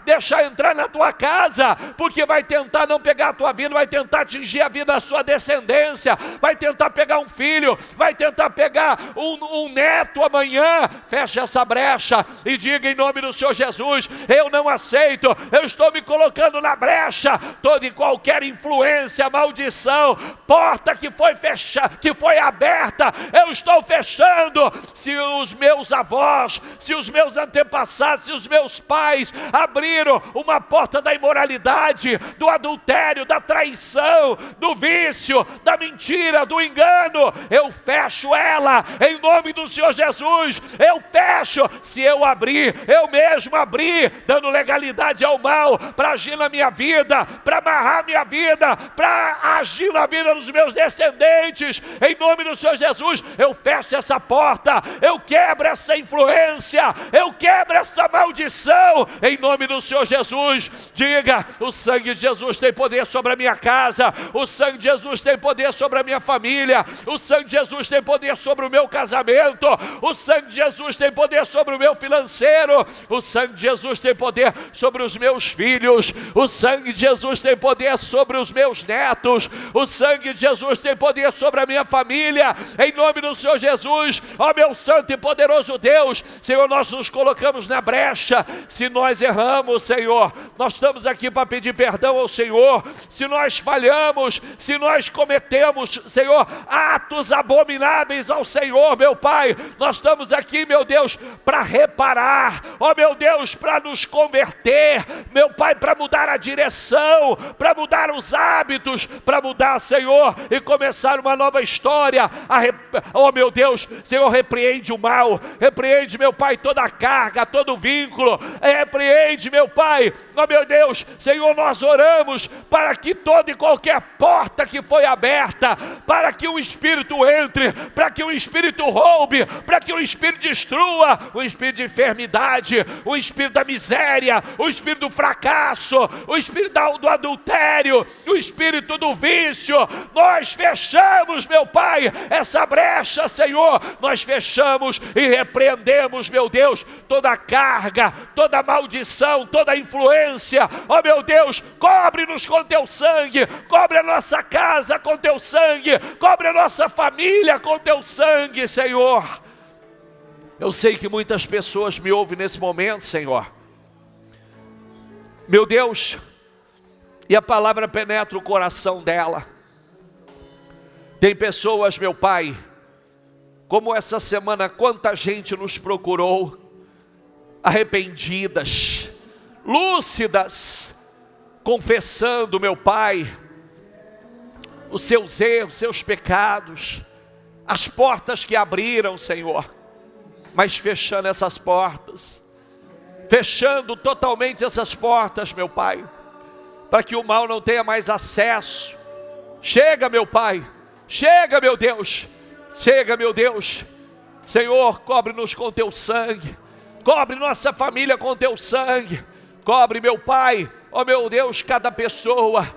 deixar entrar na tua casa, porque vai tentar não pegar a tua vida, vai tentar atingir a vida da sua descendência, vai tentar pegar um filho, vai tentar pegar um neto amanhã. Feche essa brecha e diga em nome do Senhor Jesus, eu não aceito, eu estou me colocando na brecha, toda e qualquer influência, maldição, porta que foi fechada, que foi aberta, eu estou fechando. Se os meus avós, se os meus antepassados, se os meus pais pais abriram uma porta da imoralidade, do adultério, da traição, do vício, da mentira, do engano, eu fecho ela, em nome do Senhor Jesus. Eu fecho. Se eu abrir, eu mesmo abrir, dando legalidade ao mal, para agir na minha vida, para amarrar minha vida, para agir na vida dos meus descendentes, em nome do Senhor Jesus, eu fecho essa porta, eu quebro essa influência, eu quebro essa maldição, em nome do Senhor Jesus. Diga: o sangue de Jesus tem poder sobre a minha casa, o sangue de Jesus tem poder sobre a minha família, o sangue de Jesus tem poder sobre o meu casamento, o sangue de Jesus tem poder sobre o meu financeiro, o sangue de Jesus tem poder sobre os meus filhos, o sangue de Jesus tem poder sobre os meus netos, o sangue de Jesus tem poder sobre a minha família, em nome do Senhor Jesus. Ó meu santo e poderoso Deus, Senhor, nós nos colocamos na brecha. Se nós erramos, Senhor, nós estamos aqui para pedir perdão ao Senhor. Se nós falhamos, se nós cometemos, Senhor, atos abomináveis ao Senhor, meu Pai, nós estamos aqui, meu Deus, para reparar, ó meu Deus, para nos converter, meu Pai, para mudar a direção, para mudar os hábitos, para mudar, Senhor, e começar uma nova história. Ó meu Deus, Senhor, repreende o mal, repreende, meu Pai, toda a carga, todo o vínculo, repreende, meu Pai, ó meu Deus, Senhor, nós oramos para que toda e qualquer porta que foi aberta, para que o Espírito entre, para que o Espírito roube, para que o Espírito destrua, o espírito de enfermidade, o espírito da miséria, o espírito do fracasso, o espírito do adultério, o espírito do vício. Nós fechamos, meu Pai, essa brecha, Senhor, nós fechamos e repreendemos, meu Deus, toda a carga, toda a maldição, toda a influência. Ó meu Deus, cobre-nos com teu sangue, cobre a nossa casa com teu sangue, cobre a nossa família com teu sangue, Senhor. Eu sei que muitas pessoas me ouvem nesse momento, Senhor, meu Deus, e a palavra penetra o coração dela. Tem pessoas, meu Pai, como essa semana, quanta gente nos procurou, arrependidas, lúcidas, confessando, meu Pai, os seus erros, seus pecados, as portas que abriram, Senhor, mas fechando essas portas, fechando totalmente essas portas, meu Pai, para que o mal não tenha mais acesso. Chega, meu Pai, chega, meu Deus, chega, meu Deus. Senhor, cobre-nos com teu sangue, cobre nossa família com teu sangue, cobre, meu Pai, ó meu Deus, cada pessoa.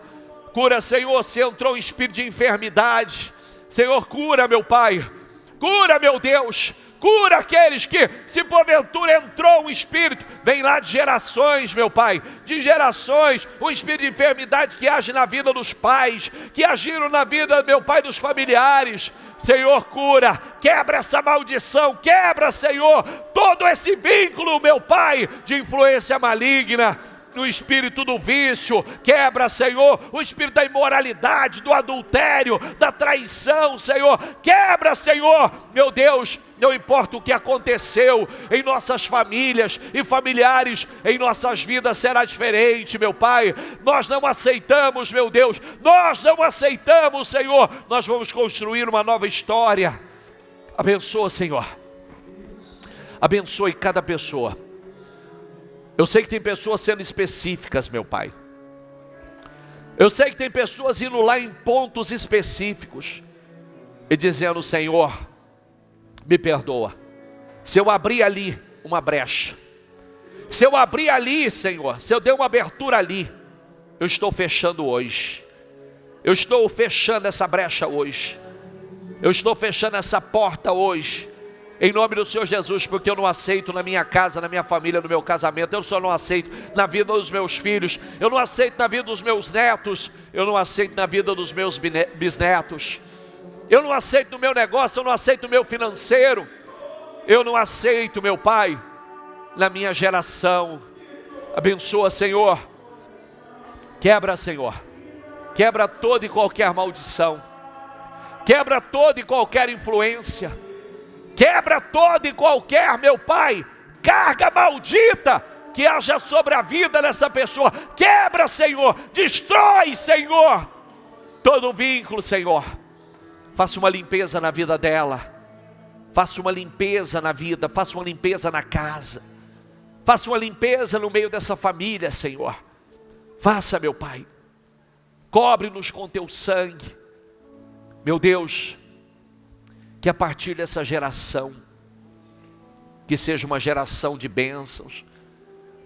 Cura, Senhor, se entrou em espírito de enfermidade, Senhor, cura, meu Pai, cura, meu Deus, cura aqueles que, se porventura entrou um espírito, vem lá de gerações, meu Pai, de gerações, um espírito de enfermidade que age na vida dos pais, que agiram na vida, meu Pai, dos familiares. Senhor, cura, quebra essa maldição, quebra, Senhor, todo esse vínculo, meu Pai, de influência maligna, no espírito do vício, quebra, Senhor, o espírito da imoralidade, do adultério, da traição, Senhor, quebra, Senhor, meu Deus, não importa o que aconteceu em nossas famílias e familiares, em nossas vidas será diferente, meu Pai. Nós não aceitamos, meu Deus, nós não aceitamos, Senhor, nós vamos construir uma nova história. Abençoa, Senhor, abençoe cada pessoa. Eu sei que tem pessoas sendo específicas, meu Pai. Eu sei que tem pessoas indo lá em pontos específicos e dizendo: Senhor, me perdoa. Se eu abrir ali uma brecha, se eu abrir ali, Senhor, se eu der uma abertura ali, eu estou fechando hoje. Eu estou fechando essa brecha hoje. Eu estou fechando essa porta hoje. Em nome do Senhor Jesus, porque eu não aceito na minha casa, na minha família, no meu casamento, eu só não aceito na vida dos meus filhos, eu não aceito na vida dos meus netos, eu não aceito na vida dos meus bisnetos, eu não aceito no meu negócio, eu não aceito no meu financeiro, eu não aceito, meu Pai, na minha geração. Abençoa, Senhor, quebra, Senhor, quebra toda e qualquer maldição, quebra toda e qualquer influência, quebra toda e qualquer, meu Pai, carga maldita que haja sobre a vida dessa pessoa. Quebra, Senhor, destrói, Senhor, todo vínculo, Senhor. Faça uma limpeza na vida dela, faça uma limpeza na vida, faça uma limpeza na casa, faça uma limpeza no meio dessa família, Senhor. Faça, meu Pai, cobre-nos com teu sangue, meu Deus, que a partir dessa geração, que seja uma geração de bênçãos,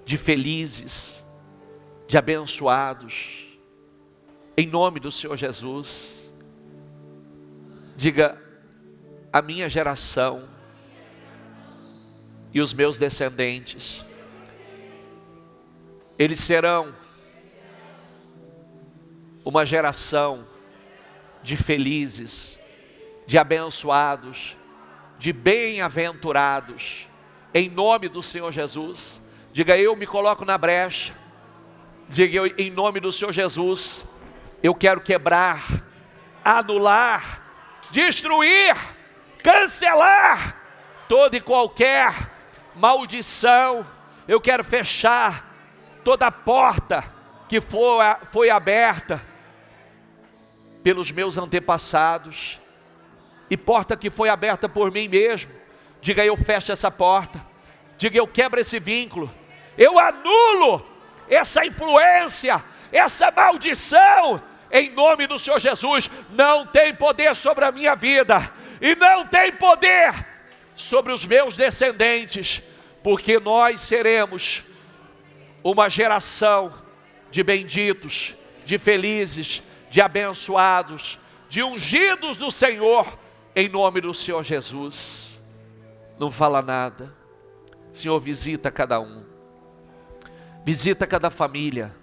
de felizes, de abençoados, em nome do Senhor Jesus. Diga: a minha geração e os meus descendentes, eles serão uma geração de felizes, de abençoados, de bem-aventurados, em nome do Senhor Jesus. Diga: eu me coloco na brecha. Diga: em nome do Senhor Jesus, eu quero quebrar, anular, destruir, cancelar toda e qualquer maldição. Eu quero fechar toda porta que foi aberta pelos meus antepassados, e porta que foi aberta por mim mesmo. Diga: eu fecho essa porta. Diga: eu quebro esse vínculo, eu anulo essa influência, essa maldição, em nome do Senhor Jesus. Não tem poder sobre a minha vida, e não tem poder sobre os meus descendentes, porque nós seremos uma geração de benditos, de felizes, de abençoados, de ungidos do Senhor, em nome do Senhor Jesus. Não fala nada. Senhor, visita cada um, visita cada família,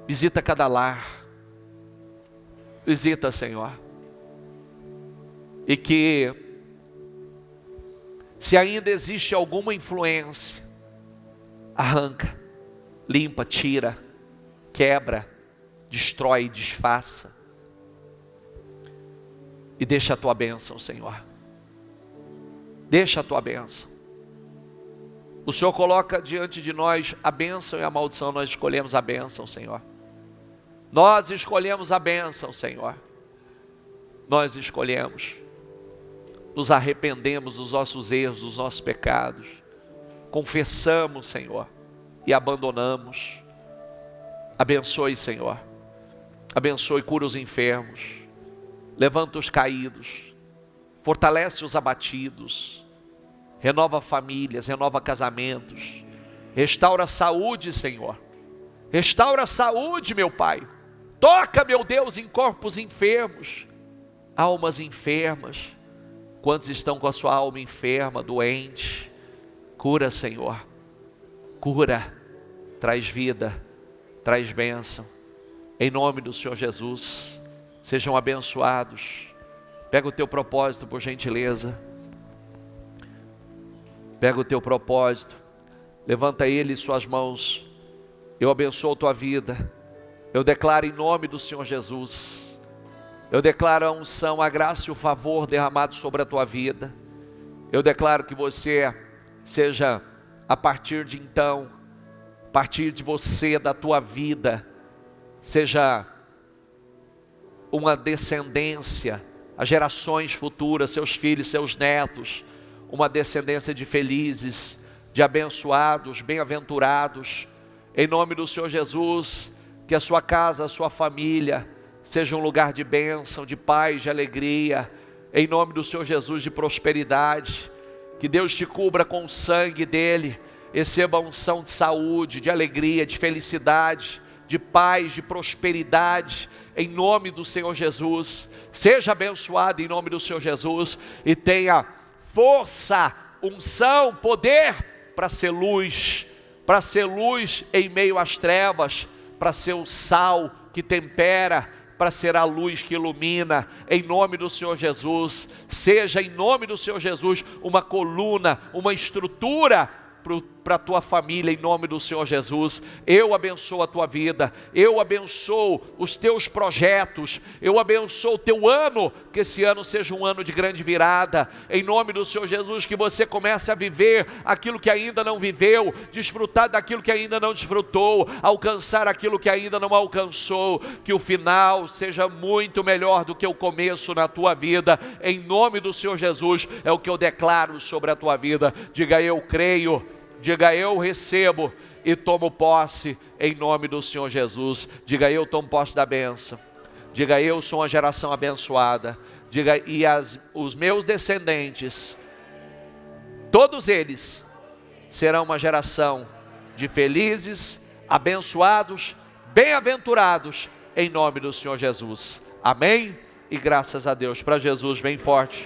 visita cada lar, visita, Senhor, e que, se ainda existe alguma influência, arranca, limpa, tira, quebra, destrói, desfaça, e deixa a tua bênção, Senhor. Deixa a tua bênção. O Senhor coloca diante de nós a bênção e a maldição. Nós escolhemos a bênção, Senhor. Nós escolhemos a bênção, Senhor. Nós escolhemos. Nos arrependemos dos nossos erros, dos nossos pecados. Confessamos, Senhor, e abandonamos. Abençoe, Senhor. Abençoe, cura os enfermos. Levanta os caídos. Fortalece os abatidos. Renova famílias, renova casamentos. Restaura a saúde, Senhor. Restaura a saúde, meu Pai. Toca, meu Deus, em corpos enfermos, almas enfermas. Quantos estão com a sua alma enferma, doente? Cura, Senhor. Cura. Traz vida, traz bênção. Em nome do Senhor Jesus. Sejam abençoados. Pega o teu propósito, por gentileza. Pega o teu propósito, levanta ele em suas mãos. Eu abençoo a tua vida. Eu declaro em nome do Senhor Jesus. Eu declaro a unção, a graça e o favor derramado sobre a tua vida. Eu declaro que você seja, a partir de então, a partir de você, da tua vida, seja uma descendência, a gerações futuras, seus filhos, seus netos, uma descendência de felizes, de abençoados, bem-aventurados, em nome do Senhor Jesus. Que a sua casa, a sua família, seja um lugar de bênção, de paz, de alegria, em nome do Senhor Jesus, de prosperidade. Que Deus te cubra com o sangue dele, receba a unção de saúde, de alegria, de felicidade, de paz, de prosperidade, em nome do Senhor Jesus. Seja abençoado em nome do Senhor Jesus, e tenha força, unção, poder para ser luz em meio às trevas, para ser o sal que tempera, para ser a luz que ilumina, em nome do Senhor Jesus. Seja em nome do Senhor Jesus uma coluna, uma estrutura para o para a tua família em nome do Senhor Jesus. Eu abençoo a tua vida, eu abençoo os teus projetos, eu abençoo o teu ano, que esse ano seja um ano de grande virada, em nome do Senhor Jesus, que você comece a viver aquilo que ainda não viveu, desfrutar daquilo que ainda não desfrutou, alcançar aquilo que ainda não alcançou, que o final seja muito melhor do que o começo na tua vida, em nome do Senhor Jesus, é o que eu declaro sobre a tua vida. Diga: eu creio, diga: eu recebo e tomo posse em nome do Senhor Jesus. Diga: eu tomo posse da bênção. Diga: eu sou uma geração abençoada. Diga: e os meus descendentes, todos eles serão uma geração de felizes, abençoados, bem-aventurados em nome do Senhor Jesus. Amém? E graças a Deus. Para Jesus, bem forte.